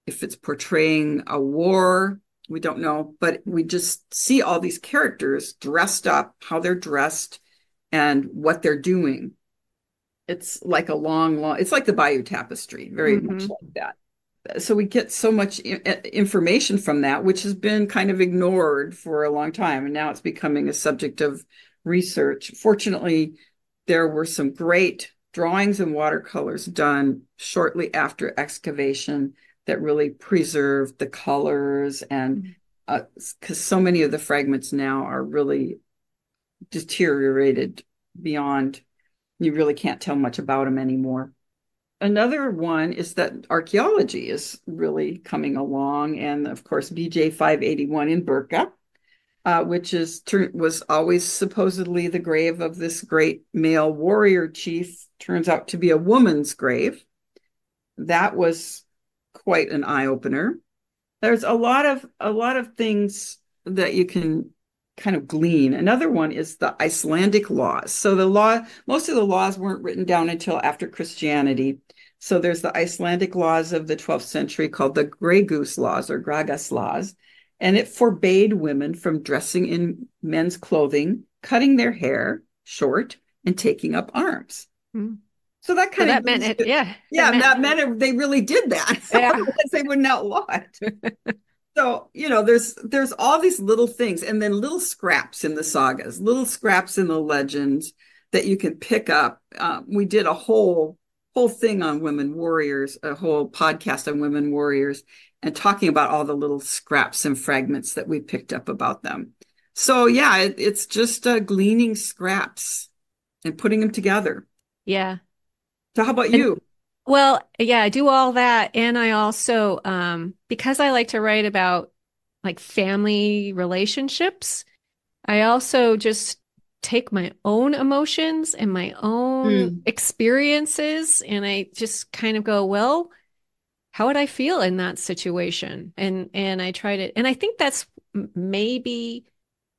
B: if it's portraying a war. We don't know, but we just see all these characters dressed up, how they're dressed, and what they're doing. It's like it's like the Bayeux Tapestry, very much
A: Hmm.
B: like that. So we get so much information from that, which has been kind of ignored for a long time. And now it's becoming a subject of research. Fortunately, there were some great drawings and watercolors done shortly after excavation that really preserved the colors. And because so many of the fragments now are really deteriorated beyond, you really can't tell much about them anymore. Another one is that archaeology is really coming along. And of course, BJ 581 in Burka, which was always supposedly the grave of this great male warrior chief, turns out to be a woman's grave. That was quite an eye opener. There's a lot of things that you can kind of glean. Another one is the Icelandic laws. So most of the laws weren't written down until after Christianity. So there's the Icelandic laws of the 12th century called the Grey Goose laws or Gragas laws, and it forbade women from dressing in men's clothing, cutting their hair short, and taking up arms.
A: Mm.
B: So that
A: So
B: kind of
A: that meant
B: goes
A: it,
B: to,
A: yeah, that
B: yeah,
A: meant,
B: that meant they really did that.
A: yeah.
B: Otherwise, they wouldn't outlaw it. So, there's all these little things and then little scraps in the sagas, little scraps in the legends that you can pick up. We did a whole thing on women warriors, a whole podcast on women warriors, and talking about all the little scraps and fragments that we picked up about them. So yeah, it's just gleaning scraps and putting them together.
A: Yeah.
B: So how about
A: And
B: you?
A: well, yeah, I do all that. And I also, because I like to write about like family relationships, I also just take my own emotions and my own
B: Mm,
A: experiences and I just kind of go, well, how would I feel in that situation? And I try to, and I think that's maybe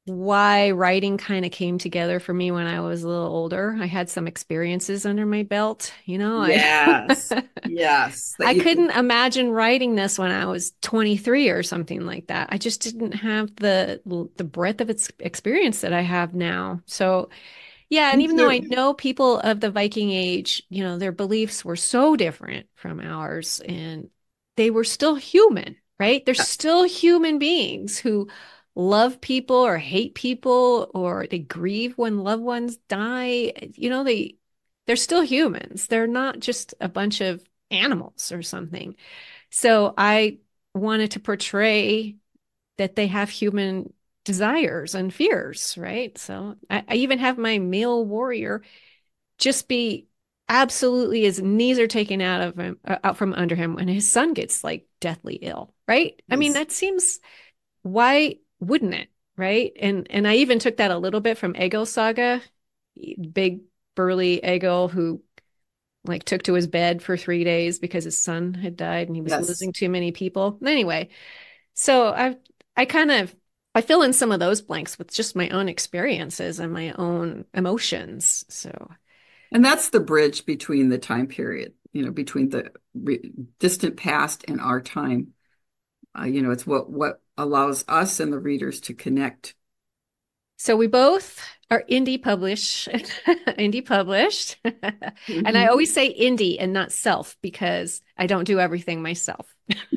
A: why writing kind of came together for me when I was a little older. I had some experiences under my belt, I
B: yes. Yes. That
A: I
B: you can.
A: couldn't imagine writing this when I was 23 or something like that. I just didn't have the breadth of its experience that I have now. So, yeah, and
B: Me
A: even though I
B: too.
A: know people of the Viking age, their beliefs were so different from ours and they were still human, right? They're still human beings who love people or hate people or they grieve when loved ones die. They're still humans. They're not just a bunch of animals or something. So I wanted to portray that they have human desires and fears, right? So I even have my male warrior just be absolutely his knees are taken out of him, out from under him when his son gets like deathly ill, right? I mean,
B: Yes.
A: that seems why wouldn't it, right? And I even took that a little bit from Egil Saga, big burly Egil who like took to his bed for 3 days because his son had died and he was
B: Yes.
A: losing too many people. Anyway, so I kind of I fill in some of those blanks with just my own experiences and my own emotions. So
B: And that's the bridge between the time period, between the distant past and our time. It's what allows us and the readers to connect.
A: so we both are indie published, indie published. And I
B: Mhm.
A: always say indie and not self because I don't do everything myself.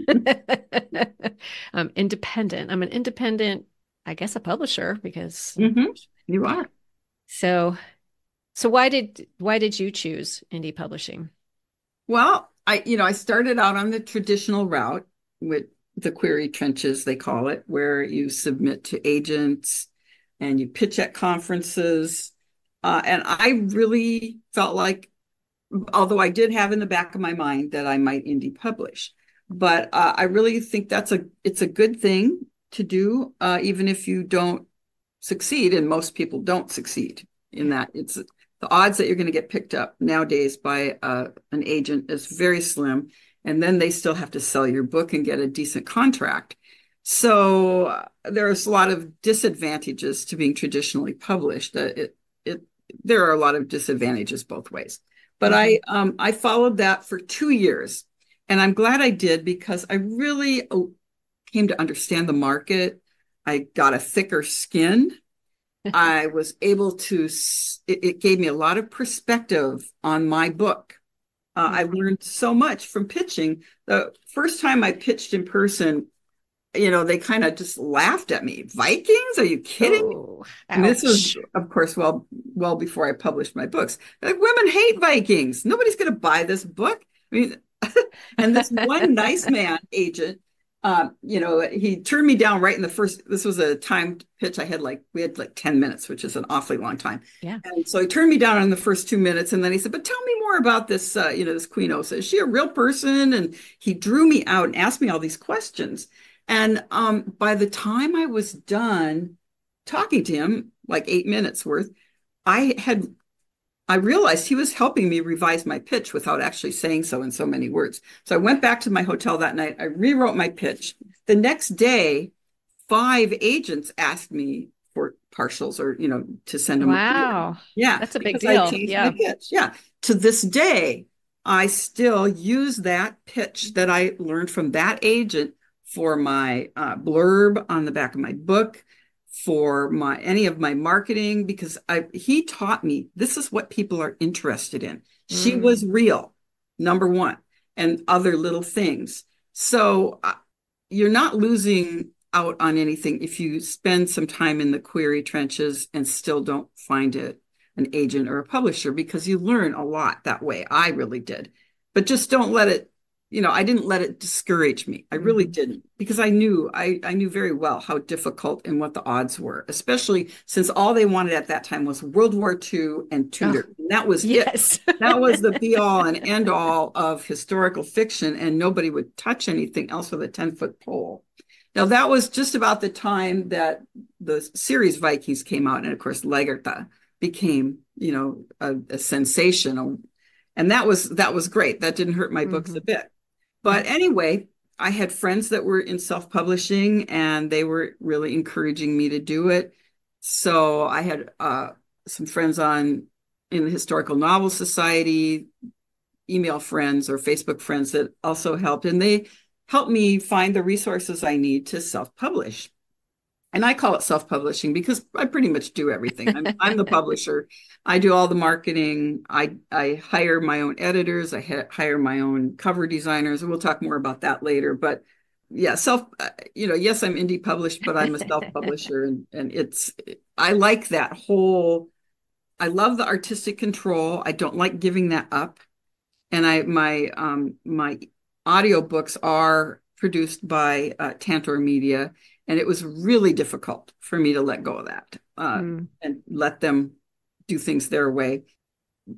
A: I'm independent. I'm an independent, I guess a publisher because
B: You are.
A: so so why did you choose indie publishing?
B: Well, I started out on the traditional route with the query trenches, they call it, where you submit to agents and you pitch at conferences. And I really felt like, although I did have in the back of my mind that I might indie publish, but I really think it's a good thing to do, even if you don't succeed, and most people don't succeed in
A: Yeah.
B: that. It's the odds that you're going to get picked up nowadays by an agent is very slim, and then they still have to sell your book and get a decent contract. So there's a lot of disadvantages to being traditionally published. It there are a lot of disadvantages both ways. But
A: Mhm.
B: I followed that for 2 years, and I'm glad I did because I really came to understand the market. I got a thicker skin. I was able to, it gave me a lot of perspective on my book. I learned so much from pitching. The first time I pitched in person, they kind of just laughed at me. Vikings? Are you kidding?
A: Oh,
B: I mean, this was,
A: ouch.
B: of course, well before I published my books. Like, women hate Vikings. Nobody's going to buy this book. I mean, and this one nice man agent, he turned me down right in the first. This was a timed pitch. We had like 10 minutes, which is an awfully long time.
A: Yeah.
B: And so he turned me down in the first 2 minutes, and then he said, "But tell me more about this. This Queen Osa. Is she a real person?" And he drew me out and asked me all these questions. And by the time I was done talking to him, like 8 minutes worth, I had I realized he was helping me revise my pitch without actually saying so in so many words. So I went back to my hotel that night. I rewrote my pitch. The next day, five agents asked me for partials or, to send them a query.
A: Wow.
B: Yeah,
A: That's a big
B: because I
A: deal.
B: changed my
A: Yeah.
B: pitch. Yeah. To this day, I still use that pitch that I learned from that agent for my blurb on the back of my book, for my any of my marketing, because he taught me this is what people are interested in. She
A: Mm.
B: was real, number one, and other little things. So you're not losing out on anything if you spend some time in the query trenches and still don't find it an agent or a publisher because you learn a lot that way. I really did. But just don't let it, I didn't let it discourage me. I really
A: Hmm.
B: didn't because I knew very well how difficult and what the odds were, especially since all they wanted at that time was World War II and
A: Oh,
B: Tudor. And that was it.
A: yes.
B: That was the be all and end all of historical fiction, and nobody would touch anything else with a 10-foot pole. Now, that was just about the time that the series Vikings came out. And of course, Lagertha became, a sensation. And that was great. That didn't hurt my books a
A: Hmm.
B: bit. But anyway, I had friends that were in self-publishing and they were really encouraging me to do it. So I had some friends in the Historical Novel Society, email friends or Facebook friends that also helped. And they helped me find the resources I need to self-publish. And I call it self-publishing because I pretty much do everything. I'm the publisher. I do all the marketing. I hire my own editors. I hire my own cover designers. We'll talk more about that later. But yeah, yes, I'm indie published, but I'm a self-publisher, and I like that whole. I love the artistic control. I don't like giving that up. And my audiobooks are produced by Tantor Media, and it was really difficult for me to let go of that
A: Mm.
B: and let them do things their way.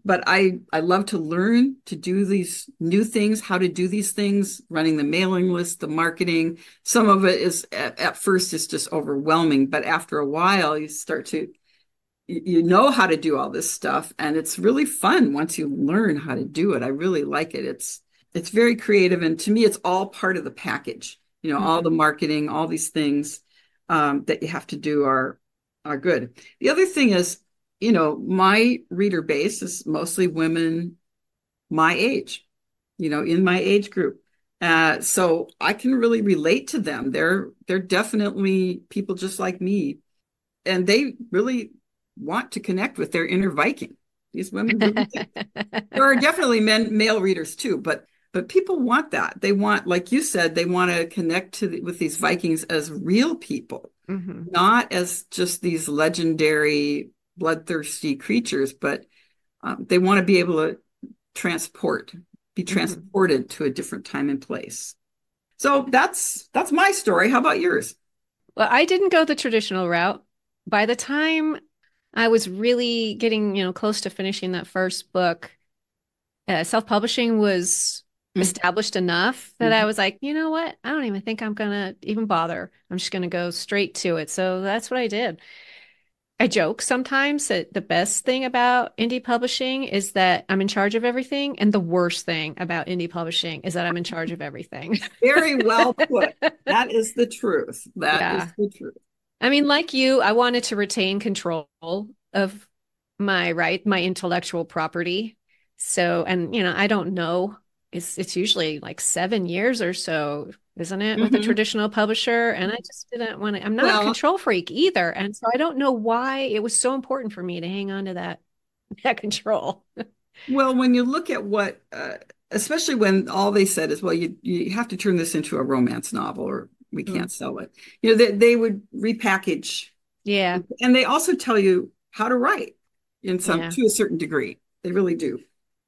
B: But I love to learn to do these new things, how to do these things, running the mailing list, the marketing. Some of it is at first it's just overwhelming, but after a while you start to you know how to do all this stuff, and it's really fun once you learn how to do it. I really like it. It's very creative, and to me it's all part of the package. All the
A: Hmm.
B: marketing, all these things that you have to do are good. The other thing is, my reader base is mostly women my age, in my age group. So I can really relate to them. They're definitely people just like me, and they really want to connect with their inner Viking. These women really do. There are definitely male readers too, but people want that. They want, like you said, they want to connect with these Vikings as real people,
A: Hmm.
B: not as just these legendary bloodthirsty creatures, but they want to be able to transport, be
A: Hmm.
B: transported to a different time and place. So that's my story. How about yours?
A: Well, I didn't go the traditional route. By the time I was really getting, close to finishing that first book, self-publishing was established enough that I
B: Mm-hmm.
A: was like, you know what? I don't even think I'm gonna even bother. I'm just gonna go straight to it. So that's what I did. I joke sometimes that the best thing about indie publishing is that I'm in charge of everything, and the worst thing about indie publishing is that I'm in charge of everything.
B: Very well put. That is the truth. That is
A: Yeah.
B: the truth.
A: I mean, like you, I wanted to retain control of my intellectual property. So, and I don't know. It's usually like 7 years or so, isn't it, with a
B: Hmm.
A: traditional publisher? And I just didn't want to. I'm not a
B: Well,
A: control freak either, and so I don't know why it was so important for me to hang on to that control.
B: when you look at what, especially when all they said is, well, you have to turn this into a romance novel, or we
A: Mm.
B: can't sell it. They would repackage,
A: Yeah,
B: and they also tell you how to write in some
A: yeah.
B: to a certain degree. They really do.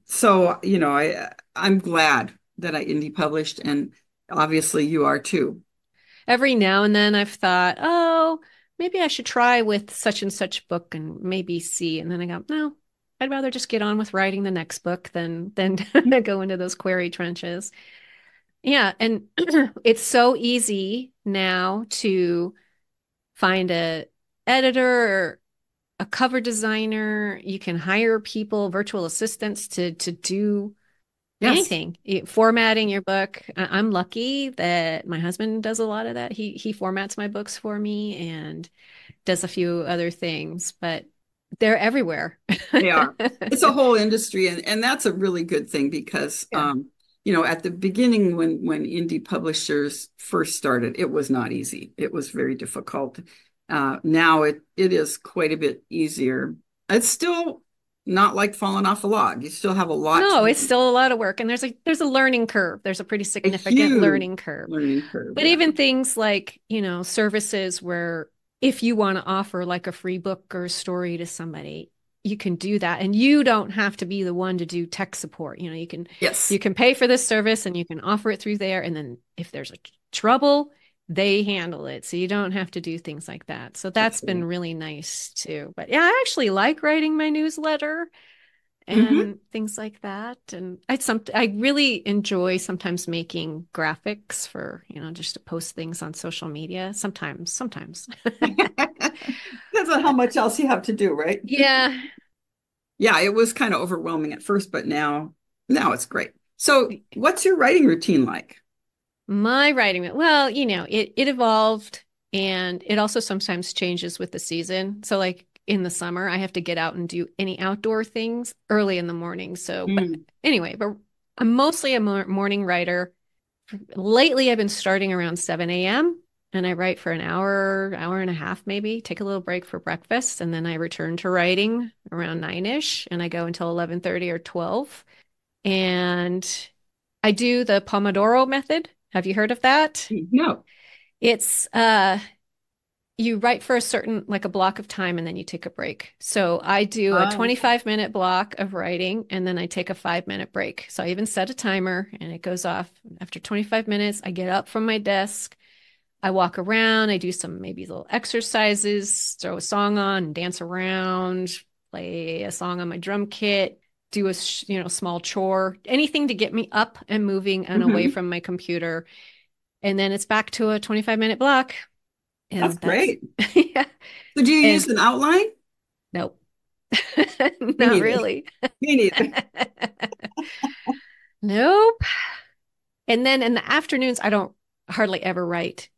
B: So, I'm glad that I indie published, and obviously you are too.
A: Every now and then I've thought, oh, maybe I should try with such and such book and maybe see. And then I go, no, I'd rather just get on with writing the next book than go into those query trenches. Yeah, and it's so easy now to find a editor or a cover designer. You can hire people, virtual assistants to do
B: Yes.
A: anything. Formatting your book. I'm lucky that my husband does a lot of that. He formats my books for me and does a few other things, but they're everywhere.
B: They are. It's a whole industry, and that's a really good thing because
A: Yeah.
B: at the beginning when indie publishers first started, it was not easy. It was very difficult. Now it is quite a bit easier. It's still not like falling off a log. You still have a lot to
A: No, it's
B: learn.
A: still a lot of work, and there's a learning curve. There's a pretty
B: A
A: significant
B: huge
A: learning curve.
B: learning curve.
A: But
B: Yeah,
A: even things like, services where if you want to offer like a free book or a story to somebody, you can do that. And you don't have to be the one to do tech support.
B: yes,
A: you can pay for this service and you can offer it through there. And then if there's a trouble, they handle it. So you don't have to do things like that. So that's
B: that's
A: been
B: right.
A: really nice too. But yeah, I actually like writing my newsletter
B: Hmm.
A: and things like that. And I really enjoy sometimes making graphics for, just to post things on social media. Sometimes.
B: Depends on how much else you have to do, right?
A: Yeah.
B: Yeah, it was kind of overwhelming at first, but now it's great. So, what's your writing routine like?
A: My writing, well, it evolved and it also sometimes changes with the season. So like in the summer, I have to get out and do any outdoor things early in the morning. So, but
B: Mm.
A: anyway, but I'm mostly a morning writer. Lately, I've been starting around 7 a.m. and I write for an hour, hour and a half, maybe, take a little break for breakfast, and then I return to writing around 9-ish and I go until 11:30 or 12. And I do the Pomodoro method. Have you heard of that?
B: No.
A: It's you write for a certain like a block of time and then you take a break. So I do a
B: Okay.
A: 25-minute block of writing and then I take a 5-minute break. So I even set a timer and it goes off after 25 minutes. I get up from my desk. I walk around, I do some maybe little exercises, throw a song on, dance around, play a song on my drum kit, do a small chore, anything to get me up and moving and away
B: Hmm.
A: from my computer. And then it's back to a 25-minute block.
B: That's
A: And that's,
B: great.
A: yeah.
B: So, do you use
A: And
B: an outline?
A: nope,
B: Me
A: not
B: neither.
A: really.
B: Me neither.
A: Nope. And then in the afternoons, I don't hardly ever write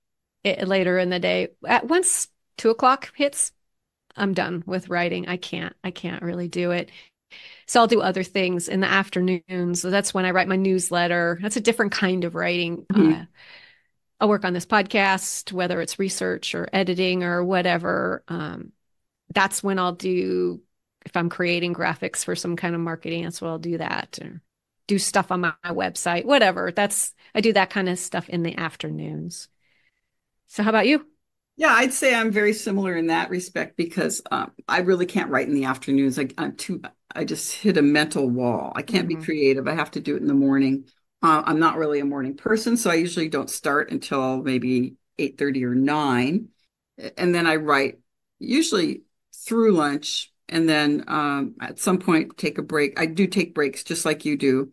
A: it later in the day. At once 2 o'clock hits, I'm done with writing. I can't really do it. So I'll do other things in the afternoons. So that's when I write my newsletter. That's a different kind of writing.
B: Mhm.
A: I'll work on this podcast, whether it's research or editing or whatever. That's when I'll do, if I'm creating graphics for some kind of marketing, that's what I'll do that. Or do stuff on my website, whatever. I do that kind of stuff in the afternoons. So how about you?
B: Yeah, I'd say I'm very similar in that respect because I really can't write in the afternoons. I just hit a mental wall. I can't be
A: Mm-hmm.
B: creative. I have to do it in the morning. I'm not really a morning person, so I usually don't start until maybe 8:30 or 9. And then I write usually through lunch and then at some point take a break. I do take breaks just like you do.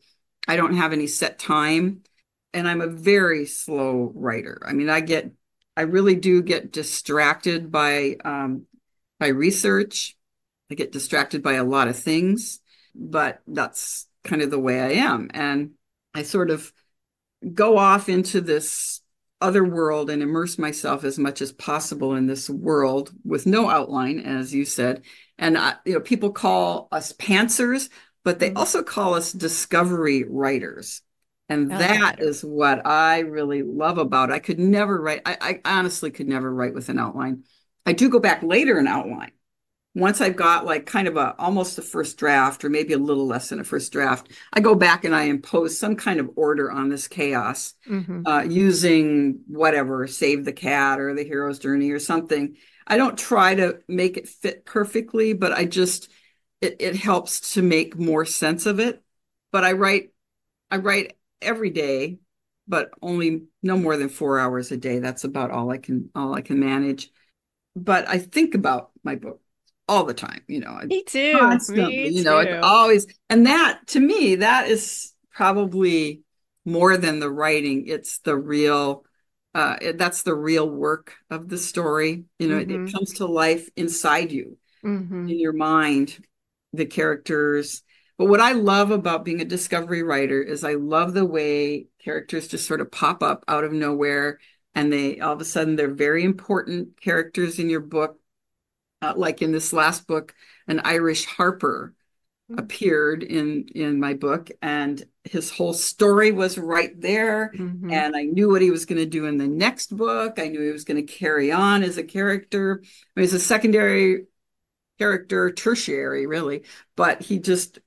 B: I don't have any set time and I'm a very slow writer. I mean, I really do get distracted by research. I get distracted by a lot of things, but that's kind of the way I am. And I sort of go off into this other world and immerse myself as much as possible in this world with no outline, as you said. And people call us pantsers, but they
A: Mm-hmm.
B: also call us discovery writers. And
A: I like that
B: that
A: better.
B: is what I really love about it. I could never write. I honestly could never write with an outline. I do go back later and outline once I've got like kind of a almost a first draft or maybe a little less than a first draft, I go back and I impose some kind of order on this chaos
A: Mm-hmm.
B: using whatever, Save the Cat or The Hero's Journey or something. I don't try to make it fit perfectly, but it helps to make more sense of it. But I write every day, but only no more than 4 hours a day. That's about all I can manage, but I think about my book all the time,
A: Me too.
B: constantly,
A: Me
B: it's
A: too.
B: always, and that to me, that is probably more than the writing. It's that's the real work of the story. It
A: Mm-hmm.
B: comes to life inside you,
A: Mm-hmm.
B: in your mind, the characters. But what I love about being a discovery writer is I love the way characters just sort of pop up out of nowhere and they all of a sudden they're very important characters in your book. Like in this last book, an Irish harper appeared in my book and his whole story was right there
A: Mm-hmm.
B: and I knew what he was going to do in the next book. I knew he was going to carry on as a character. I mean, he's a secondary character, tertiary, really, but he just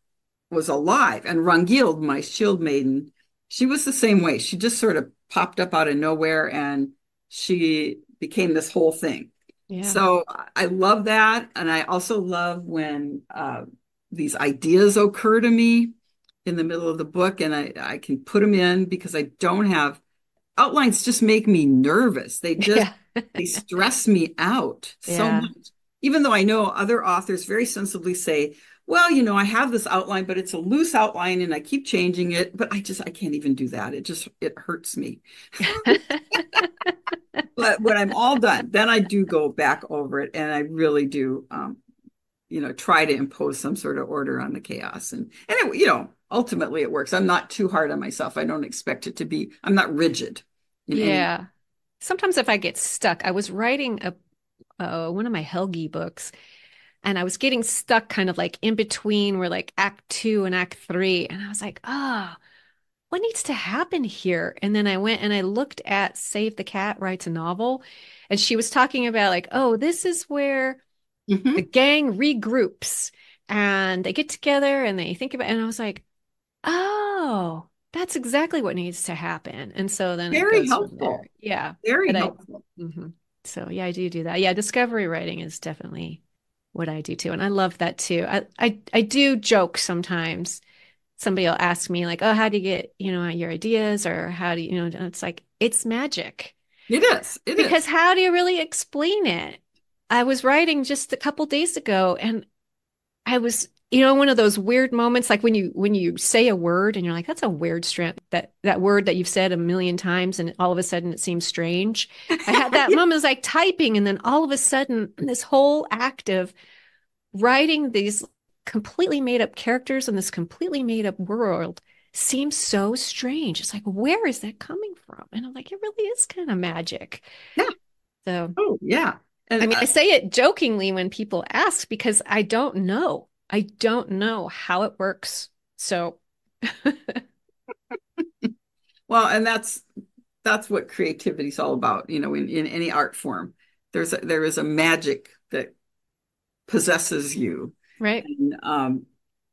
B: was alive. And Rangild, my shield maiden, she was the same way. She just sort of popped up out of nowhere and she became this whole thing.
A: Yeah.
B: So I love that. And I also love when these ideas occur to me in the middle of the book and I can put them in because I don't have outlines just make me nervous.
A: Yeah.
B: They stress me out so
A: Yeah.
B: much. Even though I know other authors very sensibly say, well, I have this outline, but it's a loose outline and I keep changing it, but I can't even do that. It hurts me. But when I'm all done, then I do go back over it and I really do try to impose some sort of order on the chaos. Ultimately it works. I'm not too hard on myself. I don't expect it to be, I'm not rigid in any.
A: Yeah. Sometimes if I get stuck, I was writing a one of my Helgi books, and I was getting stuck kind of like in between where like act two and act three. And I was like, ah, what needs to happen here? And then I went and I looked at Save the Cat Writes a Novel, and she was talking about like, oh, this is where the
B: Mhm.
A: gang regroups and they get together and they think about, and I was like, oh, that's exactly what needs to happen. And so then it
B: Very
A: goes from there.
B: helpful.
A: Yeah.
B: Very
A: But
B: helpful.
A: so yeah, I do that. Yeah, discovery writing is definitely what I do too. And I love that too. I do joke sometimes. Somebody will ask me like, "Oh, how do you get, your ideas or how do you, and it's like it's magic."
B: It is. It
A: Because
B: is.
A: how do you really explain it? I was writing just a couple days ago and I was, one of those weird moments like when you say a word and you're like, that's a weird strand that word that you've said a million times and all of a sudden it seems strange. I had that moment, it was like typing, and then all of a sudden this whole act of writing these completely made up characters in this completely made up world seems so strange. It's like, where is that coming from? And I'm like, it really is kind of magic.
B: Yeah.
A: So,
B: Oh, yeah.
A: I
B: And
A: mean, I say it jokingly when people ask because I don't know. I don't know how it works. So,
B: well, and that's what creativity is all about, in any art form. There is a magic that possesses you.
A: right.
B: And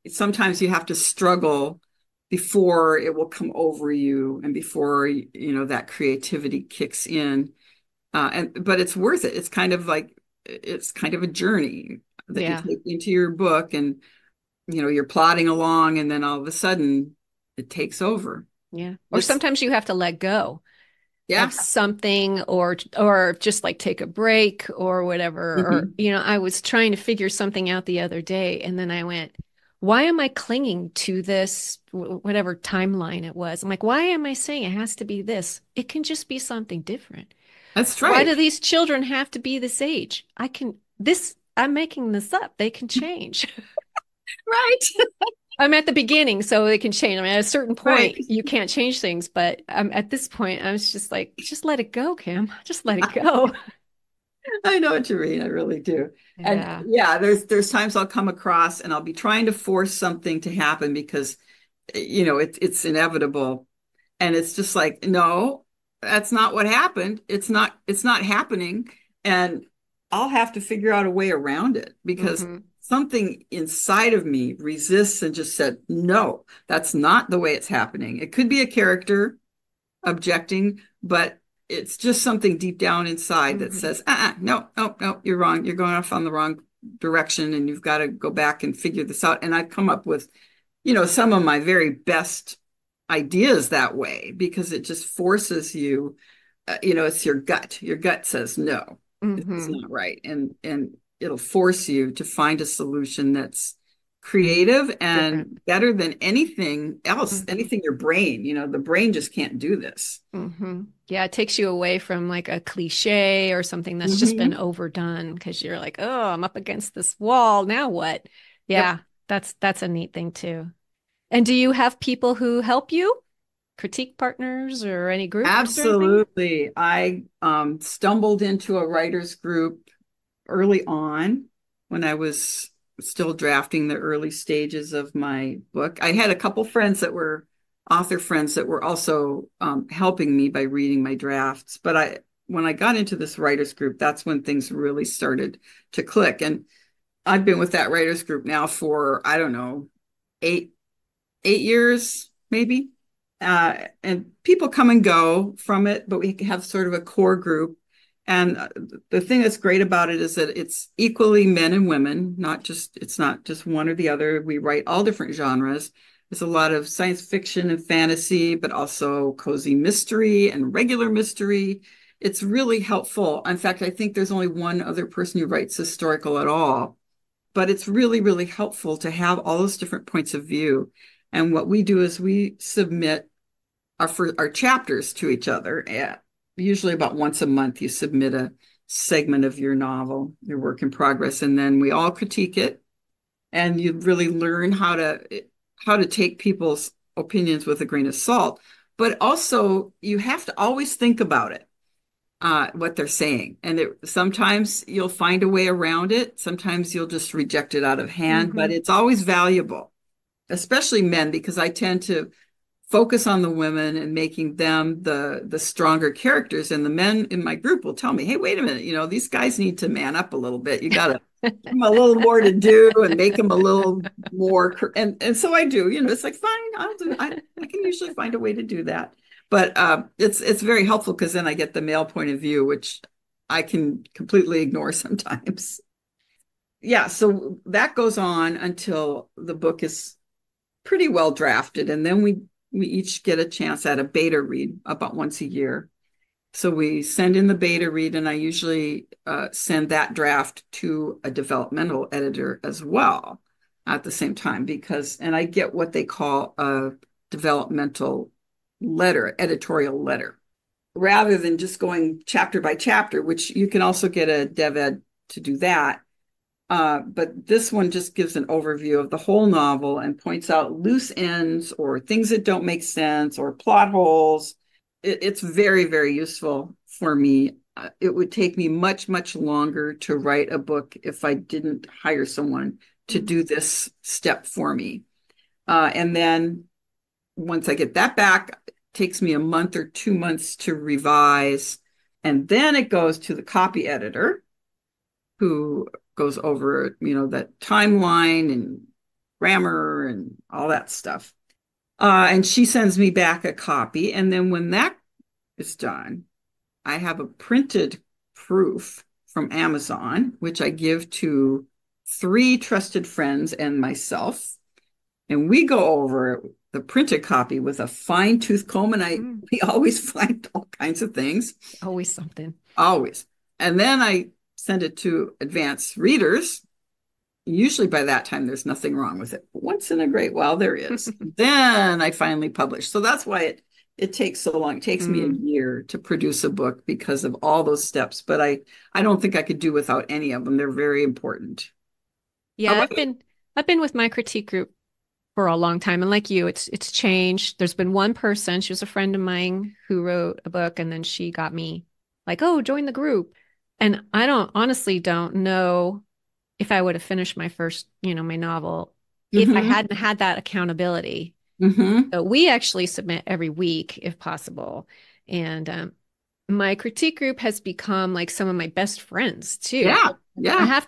B: sometimes you have to struggle before it will come over you and before that creativity kicks in. But it's worth it. It's kind of a journey that you
A: Yeah.
B: take into your book and you're plodding along and then all of a sudden it takes over.
A: Yeah. Or
B: It's
A: sometimes you have to let go
B: yeah.
A: of something or just like take a break or whatever. Or,
B: Mhm.
A: I was trying to figure something out the other day and then I went, why am I clinging to this, whatever timeline it was? I'm like, why am I saying it has to be this? It can just be something different.
B: That's
A: Why do
B: right.
A: these children have to be this age? I'm making this up. They can change.
B: Right.
A: I'm at the beginning, so they can change. I mean, at a certain
B: Right.
A: point, you can't change things, but at this point, I was just like, just let it go, Kim. Just let it go.
B: I know what you mean. I really do. And
A: Yeah.
B: yeah, there's times I'll come across and I'll be trying to force something to happen because it's inevitable. And it's just like, no, that's not what happened. It's not happening. And I'll have to figure out a way around it because
A: Hmm.
B: something inside of me resists and just said, no, that's not the way it's happening. It could be a character objecting, but it's just something deep down inside that
A: Hmm.
B: says, no, no, no, you're wrong. You're going off on the wrong direction and you've got to go back and figure this out. And I've come up with, some of my very best ideas that way because it just forces you, it's your gut. Your gut says, no, this is
A: Hmm.
B: not right. And it'll force you to find a solution that's creative
A: Different.
B: and better than anything else,
A: Hmm.
B: anything your brain, the brain just can't do this.
A: Hmm. Yeah, it takes you away from like a cliche or something that's just been
B: Mhm.
A: overdone because you're like, oh, I'm up against this wall. Now what?
B: Yep,
A: Yeah, that's a neat thing too. And do you have people who help you? Critique partners or any groups or anything?
B: absolutely. I stumbled into a writers group early on when I was still drafting the early stages of my book. I had a couple friends that were author friends that were also helping me by reading my drafts. But when I got into this writers group, that's when things really started to click. And I've been with that writers group now for, I don't know, eight 8 years, maybe. And people come and go from it, but we have sort of a core group. And the thing that's great about it is that it's equally men and women, it's not just one or the other. We write all different genres. There's a lot of science fiction and fantasy, but also cozy mystery and regular mystery. It's really helpful. In fact, I think there's only one other person who writes historical at all, but it's really, really helpful to have all those different points of view. And what we do is we submit our chapters to each other. Usually about once a month, you submit a segment of your novel, your work in progress, and then we all critique it. And you really learn how to take people's opinions with a grain of salt. But also, you have to always think about it, what they're saying. And sometimes you'll find a way around it. Sometimes you'll just reject it out of hand, but
A: Mm-hmm.
B: it's always valuable, especially men, because I tend to focus on the women and making them the stronger characters. And the men in my group will tell me, hey, wait a minute, these guys need to man up a little bit. You got to give them a little more to do and make them a little more. And so I do, it's like, fine, I can usually find a way to do that. But it's very helpful because then I get the male point of view, which I can completely ignore sometimes. Yeah, so that goes on until the book is pretty well drafted, and then we each get a chance at a beta read about once a year. So we send in the beta read, and I usually send that draft to a developmental editor as well at the same time, and I get what they call a developmental letter, editorial letter, rather than just going chapter by chapter, which you can also get a dev ed to do that. But this one just gives an overview of the whole novel and points out loose ends or things that don't make sense or plot holes. It's very, very useful for me. It would take me much, much longer to write a book if I didn't hire someone to
A: Mm-hmm.
B: do this step for me. And then once I get that back, it takes me a month or 2 months to revise. And then it goes to the copy editor who goes over, that timeline and grammar and all that stuff. And she sends me back a copy. And then when that is done, I have a printed proof from Amazon, which I give to three trusted friends and myself. And we go over the printed copy with a fine tooth comb. And
A: Mm.
B: we always find all kinds of things,
A: Always something.
B: always. And then I send it to advanced readers. Usually by that time, there's nothing wrong with it. But once in a great while, there is. Then I finally publish. So that's why it takes so long. It takes me a
A: Mm.
B: year to produce a book because of all those steps. But I don't think I could do without any of them. They're very important. How
A: Yeah,
B: about
A: I've
B: you?
A: been with my critique group for a long time, and like you, it's changed. There's been one person, she was a friend of mine who wrote a book, and then she got me like, oh, join the group. And I don't honestly don't know if I would have finished my first, my novel if I
B: Mm-hmm.
A: hadn't had that accountability.
B: Mm-hmm.
A: So we actually submit every week if possible. And my critique group has become like some of my best friends too.
B: Yeah. Yeah.
A: I have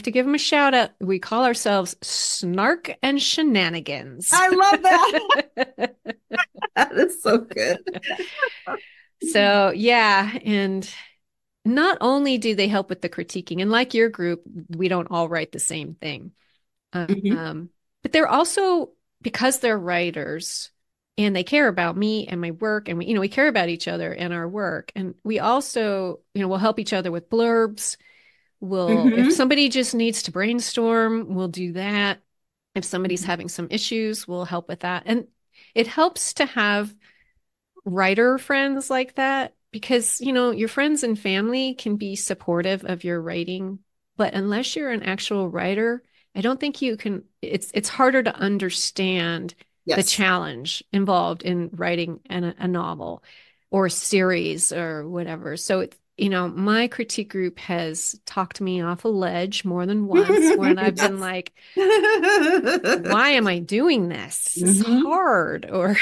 A: to give them a shout out. We call ourselves Snark and Shenanigans.
B: I love that. That is so good.
A: So, yeah. And not only do they help with the critiquing, and like your group, we don't all write the same thing.
B: Mm-hmm.
A: But they're also, because they're writers and they care about me and my work, and we care about each other and our work. And we also, will help each other with blurbs. If
B: Mm-hmm.
A: somebody just needs to brainstorm, we'll do that. If somebody's
B: Mm-hmm.
A: having some issues, we'll help with that. And it helps to have writer friends like that because, your friends and family can be supportive of your writing, but unless you're an actual writer, I don't think you can, it's harder to understand the
B: Yes.
A: challenge involved in writing a novel or a series or whatever. So my critique group has talked me off a ledge more than once when I've been
B: Yes.
A: like, why am I doing this? It's
B: Hmm.
A: hard. Or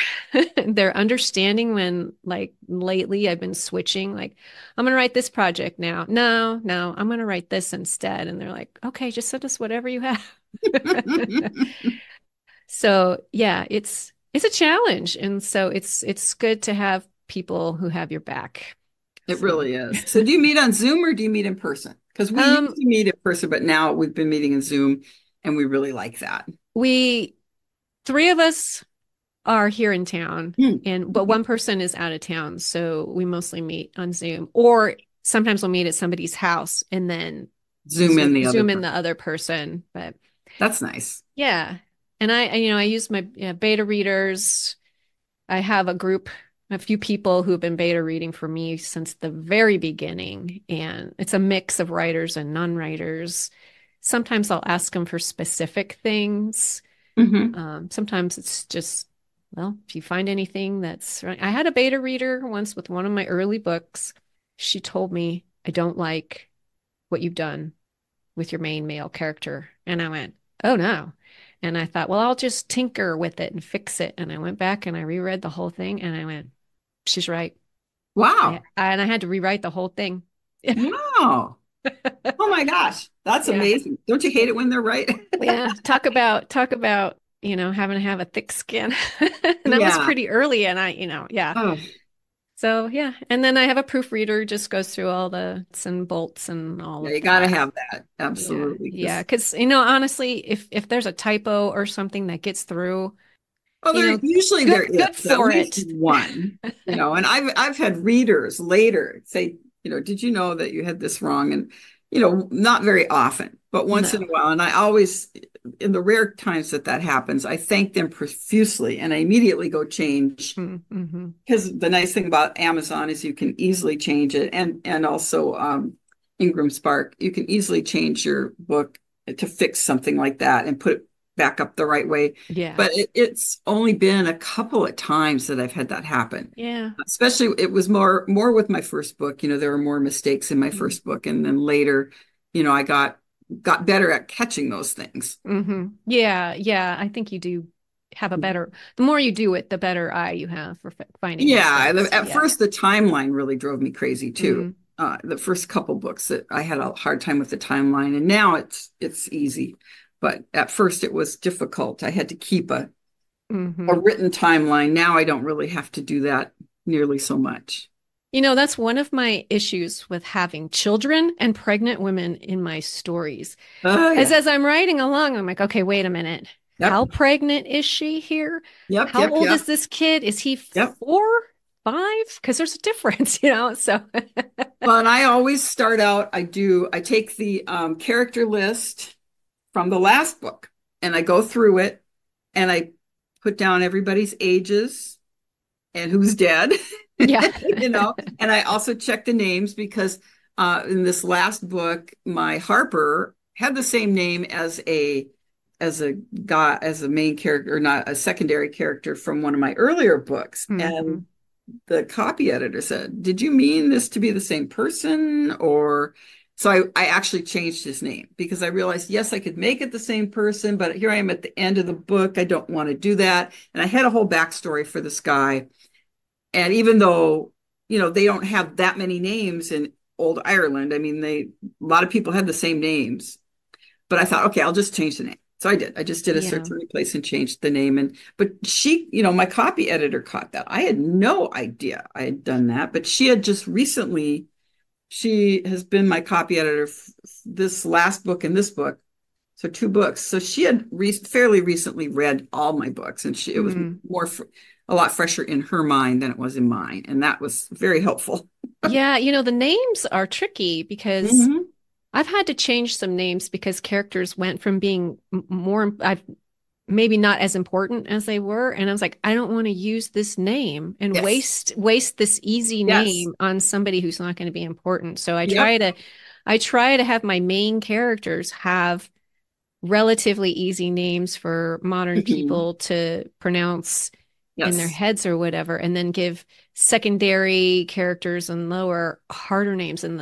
A: they're understanding when, like, lately I've been switching, like, I'm going to write this project now. No, no, I'm going to write this instead. And they're like, okay, just send us whatever you have. So yeah, it's a challenge. And so it's good to have people who have your back.
B: It
A: So
B: really is. So do you meet on Zoom or do you meet in person? Because we used
A: um
B: to meet in person, but now we've been meeting in Zoom and we really like that.
A: we three of us are here in town,
B: Hmm.
A: and but one person is out of town, so we mostly meet on Zoom, or sometimes we'll meet at somebody's house and then
B: Zoom in the other
A: zoom in
B: person.
A: the other person. But
B: That's nice.
A: yeah, and I use my beta readers. I have a few people who've been beta reading for me since the very beginning, and it's a mix of writers and non-writers. Sometimes I'll ask them for specific things.
B: Hmm.
A: Sometimes it's just, well, if you find anything that's right. I had a beta reader once with one of my early books. She told me, I don't like what you've done with your main male character. And I went, oh no. And I thought, well, I'll just tinker with it and fix it. And I went back and I reread the whole thing and I went, she's right.
B: Wow.
A: And I had to rewrite the whole thing.
B: Wow. Oh my gosh. That's
A: Yeah.
B: amazing. Don't you hate it when they're right?
A: Yeah. Talk about, having to have a thick skin. And that was
B: Yeah.
A: pretty early. And yeah.
B: Oh,
A: So yeah, and then I have a proofreader just goes through all the nuts and bolts and all
B: yeah,
A: of
B: you got to
A: that.
B: have that.
A: Yeah,
B: Absolutely.
A: yeah, because honestly, if there's a typo or something that gets through,
B: Well, there usually there is
A: good
B: at
A: for
B: least
A: it.
B: one, and I've had readers later say, did you know that you had this wrong? And not very often, but once in a
A: No.
B: while. And I always, in the rare times that that happens, I thank them profusely, and I immediately go change.
A: Mm-hmm.
B: Because the nice thing about Amazon is you can easily change it, and also Ingram Spark, you can easily change your book to fix something like that and put it back up the right way.
A: Yeah,
B: But it's only been a couple of times that I've had that happen.
A: yeah.
B: Especially, it was more with my first book. There were more mistakes in my first book, and then later, I got better at catching those things.
A: Mm-hmm. Yeah, yeah. I think you do have a better. The more you do it, the better eye you have for finding
B: Yeah,
A: mistakes.
B: at
A: Yeah.
B: first the timeline really drove me crazy too.
A: Mm-hmm.
B: The first couple books that I had a hard time with the timeline, and now it's easy. But at first it was difficult. I had to keep a
A: Mm-hmm.
B: written timeline. Now I don't really have to do that nearly so much.
A: That's one of my issues with having children and pregnant women in my stories.
B: Oh
A: As
B: yeah.
A: as I'm writing along, I'm like, okay, wait a minute.
B: Yep.
A: How pregnant is she here?
B: Yep.
A: How
B: Yep.
A: old is
B: Yep.
A: this kid? Is he
B: Yep.
A: 4, 5? Because there's a difference, So
B: Well, and I always start out, I take the character list from the last book and I go through it and I put down everybody's ages and who's dead,
A: yeah.
B: and I also check the names because in this last book, my Harper had the same name as a guy, as a main character, or not a secondary character from one of my earlier books.
A: Hmm.
B: And the copy editor said, "Did you mean this to be the same person?" Or so I actually changed his name because I realized, yes, I could make it the same person, but here I am at the end of the book. I don't want to do that. And I had a whole backstory for this guy. And even though, they don't have that many names in old Ireland, I mean, a lot of people had the same names, but I thought, okay, I'll just change the name. So I did. I just did a search
A: Yeah.
B: and replace and changed the name. But she, my copy editor caught that. I had no idea I had done that, but she has been my copy editor this last book and this book. So two books. So she had fairly recently read all my books, and it was
A: Mm.
B: a lot fresher in her mind than it was in mine, and that was very helpful.
A: Yeah, the names are tricky because
B: Mm-hmm.
A: I've had to change some names because characters went from being more, I've maybe not as important as they were. And I was like, I don't want to use this name and
B: Yes.
A: waste this easy
B: Yes.
A: name on somebody who's not going to be important. So
B: Yep.
A: I try to have my main characters have relatively easy names for modern
B: Mm-hmm.
A: people to pronounce. in their
B: Yes.
A: heads or whatever, and then give secondary characters and lower harder names. And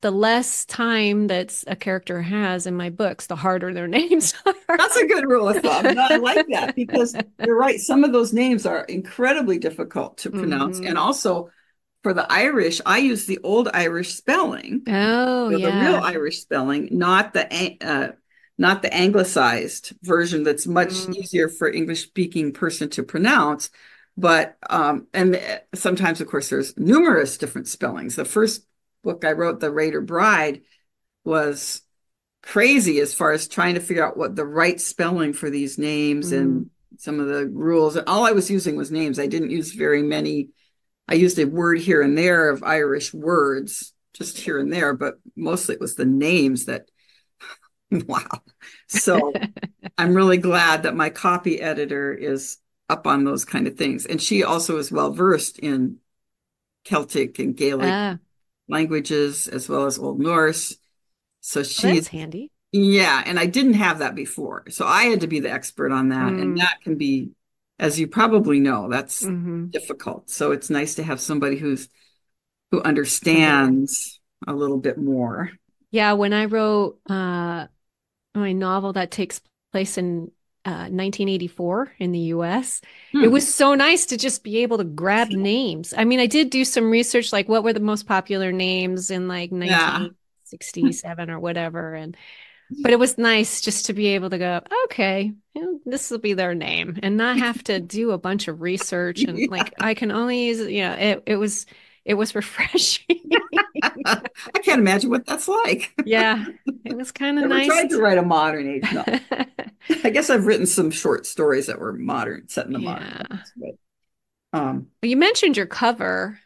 A: the less time that a character has in my books, the harder their names are.
B: That's a good rule of thumb. No, I like that because you're right. Some of those names are incredibly difficult to pronounce. And
A: Hmm.
B: also for the Irish, I use the old Irish spelling,
A: Oh,
B: the real
A: yeah.
B: Irish spelling, not the anglicized version that's much
A: Mm,
B: easier for English speaking person to pronounce. But and sometimes, of course, there's numerous different spellings. The first book I wrote, The Raider Bride, was crazy as far as trying to figure out what the right spelling for these names
A: mm.
B: and some of the rules. And all I was using was names. I didn't use very many. I used a word here and there of Irish words, just here and there, but mostly it was the names that, wow. So I'm really glad that my copy editor is up on those kind of things. And she also is well versed in Celtic and Gaelic
A: Ah,
B: languages as well as Old Norse. So
A: well,
B: she's
A: that's handy.
B: Yeah, and I didn't have that before. So I had to be the expert on that. And
A: Mm,
B: that can be, as you probably know, that's
A: hmm.
B: difficult. So it's nice to have somebody who
A: Familiar.
B: understands a little bit more.
A: Yeah, when I wrote my novel that takes place in 1984 in the US. It
B: Hmm.
A: was so nice to just be able to grab names. I mean, I did do some research, like what were the most popular names in like
B: Yeah.
A: 1967 or whatever. But it was nice just to be able to go, okay, this will be their name and not have to do a bunch of research. And
B: Yeah.
A: like, I can only use, it was refreshing.
B: I can't imagine what that's like.
A: Yeah, it was kind of
B: Never
A: nice.
B: tried to write a modern age novel. I guess I've written some short stories that were modern, set in the modern
A: Yeah.
B: times, but um
A: Well, you mentioned your cover.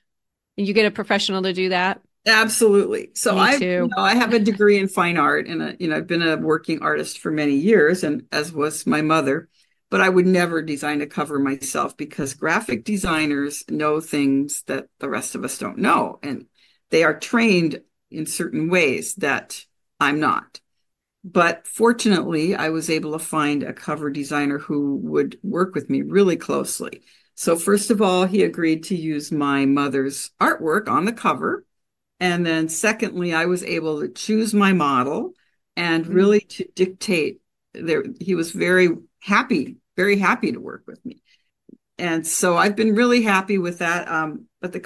A: You get a professional to do that.
B: absolutely. So
A: Me too.
B: I have a degree in fine art and I've been a working artist for many years and as was my mother, but I would never design a cover myself because graphic designers know things that the rest of us don't know and they are trained in certain ways that I'm not. But fortunately, I was able to find a cover designer who would work with me really closely. So first of all, he agreed to use my mother's artwork on the cover. And then secondly, I was able to choose my model and
A: Mm.
B: really to dictate there. He was very happy to work with me. And so I've been really happy with that. But the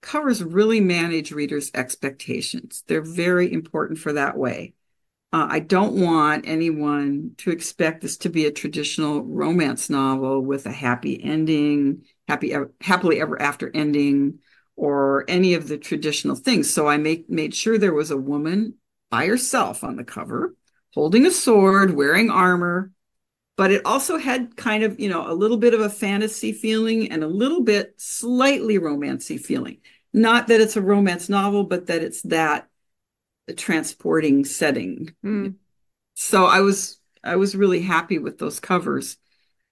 B: covers really manage readers' expectations. They're very important for that way. I don't want anyone to expect this to be a traditional romance novel with a happy ending, happily ever after ending, or any of the traditional things. So made sure there was a woman by herself on the cover, holding a sword, wearing armor, but it also had kind of, a little bit of a fantasy feeling and a little bit slightly romancy feeling. Not that it's a romance novel, but that it's that transporting setting.
A: Mm.
B: So I was really happy with those covers,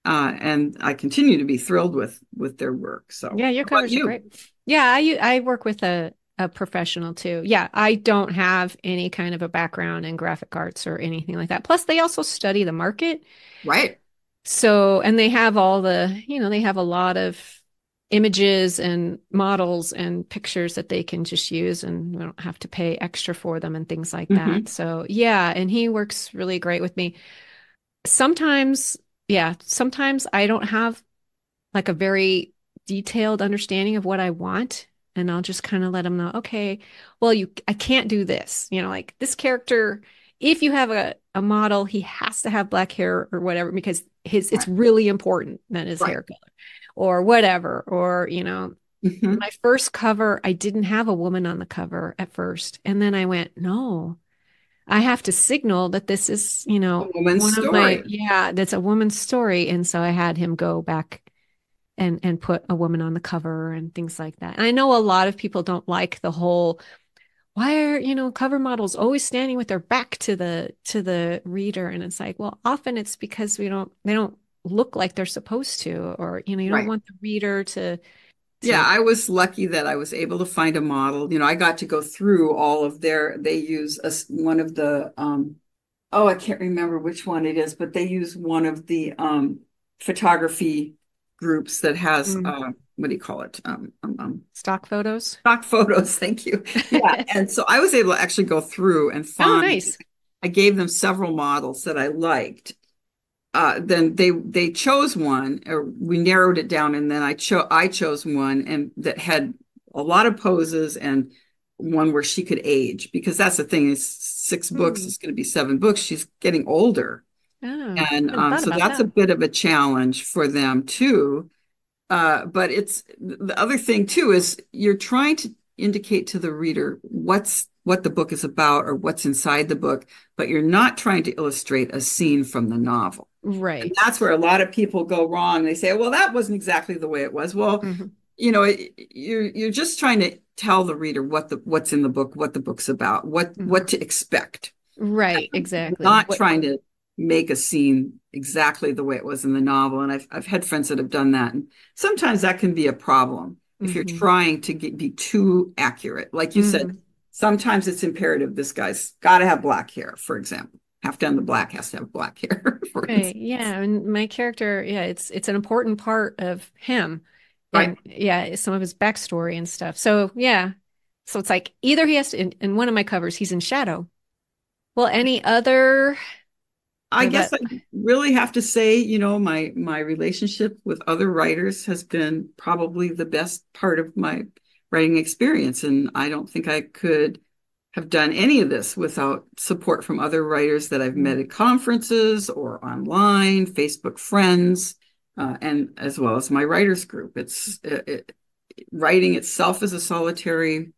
B: and I continue to be thrilled with their work. So,
A: Yeah, your
B: how about
A: covers are
B: you?
A: great. Yeah, I work with a professional too. Yeah, I don't have any kind of a background in graphic arts or anything like that. Plus, they also study the market.
B: Right.
A: So, and they have all they have a lot of images and models and pictures that they can just use and we don't have to pay extra for them and things like that.
B: Hmm.
A: So, yeah, and he works really great with me. Sometimes, yeah, sometimes I don't have like a very detailed understanding of what I want. And I'll just kind of let them know, okay, well, I can't do this. Like this character, if you have a model, he has to have black hair or whatever, because it's
B: Right.
A: really important that his
B: Right.
A: hair color or whatever. Or,
B: Hmm.
A: my first cover, I didn't have a woman on the cover at first. And then I went, no, I have to signal that this is,
B: A woman's
A: one of my,
B: story.
A: yeah, that's a woman's story. And so I had him go back and put a woman on the cover and things like that. And I know a lot of people don't like the whole why are, cover models always standing with their back to the reader, and it's like, well, often it's because they don't look like they're supposed to, or you don't
B: Right.
A: want the reader
B: Yeah,
A: to
B: I was lucky that I was able to find a model. I got to go through all of they use one of the oh, I can't remember which one it is, but they use one of the photography groups that has
A: Mm.
B: what do you call it?
A: Stock photos.
B: Stock photos. Thank you. Yeah, and so I was able to actually go through and
A: Oh,
B: find.
A: nice.
B: I gave them several models that I liked. Then they chose one, or we narrowed it down, and then I chose one and that had a lot of poses and one where she could age because that's the thing is 6 books
A: Hmm.
B: is going to be 7 books. She's getting older,
A: Oh, I
B: and
A: hadn't thought
B: so
A: about
B: that's a
A: that.
B: bit of a challenge for them too. But it's the other thing too is you're trying to indicate to the reader what the book is about or what's inside the book, but you're not trying to illustrate a scene from the novel. And
A: Right.
B: that's where a lot of people go wrong. They say, "Well, that wasn't exactly the way it was." Well,
A: Hmm.
B: you're just trying to tell the reader what's in the book, what the book's about, what
A: Hmm.
B: to expect.
A: Right, exactly.
B: Not trying to make a scene exactly the way it was in the novel. And I've had friends that have done that. And sometimes that can be a problem if you're
A: Hmm.
B: trying to be too accurate. Like you said,
A: Hmm.
B: sometimes it's imperative this guy's got to have black hair, for example. Half done the black has to have black hair, for
A: Right.
B: instance.
A: Yeah. And my character, yeah, it's an important part of him.
B: Right.
A: And yeah, some of his backstory and stuff. So yeah. So it's like either he has to in one of my covers, he's in shadow. Well, any other
B: I guess
A: that
B: I really have to say, my relationship with other writers has been probably the best part of my writing experience. And I don't think I could have done any of this without support from other writers that I've met
A: Mm.
B: at conferences or online, Facebook friends, and as well as my writers group. Writing itself is a solitary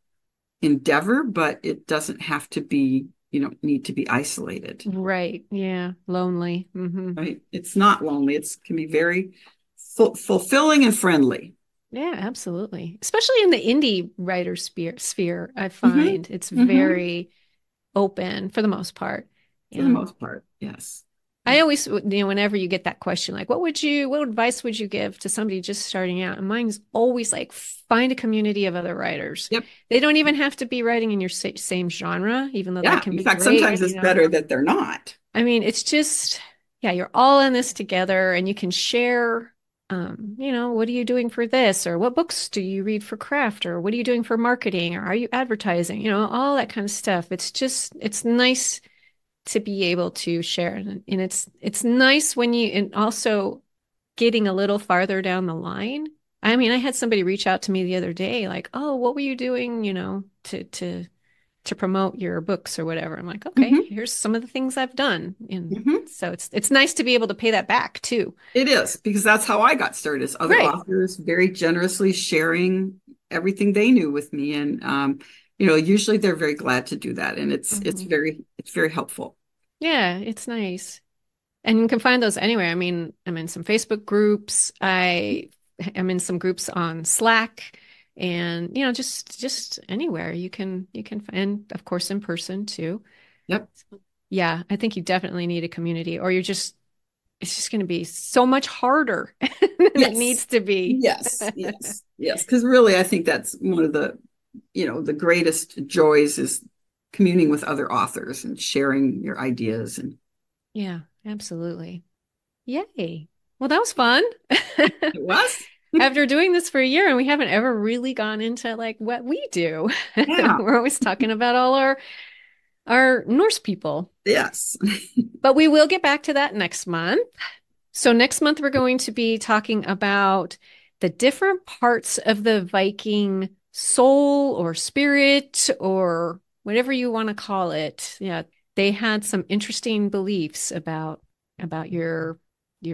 B: endeavor, but it doesn't have to be, you don't need to be isolated.
A: Right. Yeah. Lonely. Hmm.
B: Right? It's not lonely. It can be very fulfilling and friendly.
A: Yeah, absolutely. Especially in the indie writer sphere, I
B: Hmm.
A: find it's
B: Hmm.
A: very open for the most part.
B: For the
A: Yeah.
B: most part, yes.
A: I always, whenever you get that question, like, what advice would you give to somebody just starting out? And mine's always like, find a community of other writers.
B: Yep.
A: They don't even have to be writing in your same genre, even though that
B: Yeah.
A: can
B: In
A: be
B: fact,
A: great,
B: sometimes it's better that they're not.
A: I mean, it's just, yeah, you're all in this together and you can share, what are you doing for this? Or what books do you read for craft? Or what are you doing for marketing? Or are you advertising? All that kind of stuff. It's nice to be able to share. And it's nice when and also getting a little farther down the line. I mean, I had somebody reach out to me the other day, like, oh, what were you doing, to promote your books or whatever. I'm like, okay,
B: Hmm.
A: here's some of the things I've done. And
B: Hmm.
A: so it's nice to be able to pay that back too.
B: It is because that's how I got started. As other
A: Right.
B: authors very generously sharing everything they knew with me, and usually they're very glad to do that, and
A: Hmm.
B: it's very helpful.
A: Yeah, it's nice. And you can find those anywhere. I mean, I'm in some Facebook groups. I am in some groups on Slack and just anywhere you can find, of course, in person too.
B: Yep.
A: Yeah, I think you definitely need a community or it's just going to be so much harder than it
B: Yes.
A: needs to be.
B: Yes. Yes. Yes. Because really, I think that's one of the greatest joys is communing with other authors and sharing your ideas. And
A: Yeah, absolutely. Yay. Well, that was fun.
B: it was,
A: After doing this for a year and we haven't ever really gone into like what we do.
B: yeah,
A: We're always talking about all our Norse people.
B: yes.
A: But we will get back to that next month. So next month we're going to be talking about the different parts of the Viking soul or spirit or whatever you want to call it. Yeah, they had some interesting beliefs about your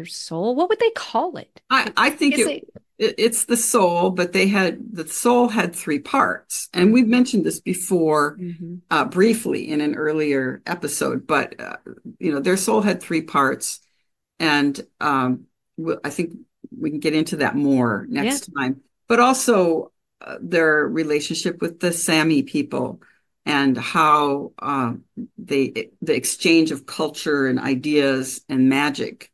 A: soul. What would they call it?
B: I think
A: Is it?
B: it's the soul, but the soul had 3 parts, and we've
A: Mhm,
B: mentioned this before
A: mhm.
B: briefly in an earlier episode. But their soul had 3 parts, and I think we can get into that more
A: Yeah,
B: next time. But also their relationship with the Sami people and how the exchange of culture and ideas and magic.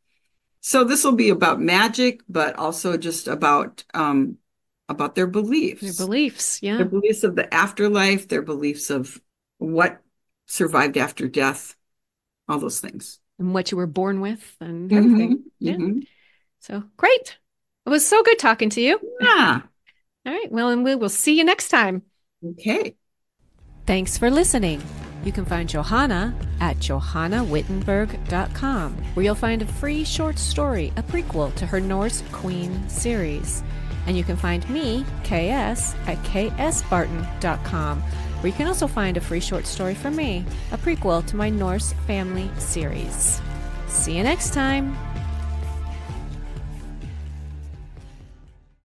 B: So this will be about magic, but also just about
A: their
B: their
A: beliefs.
B: beliefs of the afterlife, their beliefs of what survived after death, all those things.
A: And what you were born with and everything.
B: Hmm.
A: Yeah.
B: Hmm.
A: So great. It was so good talking to you.
B: Yeah.
A: All right. Well, and we will see you next time.
B: Okay.
A: Thanks for listening. You can find Johanna at johannawittenberg.com, where you'll find a free short story, a prequel to her Norse Queen series. And you can find me, K.S., at ksbarton.com, where you can also find a free short story from me, a prequel to my Norse family series. See you next time.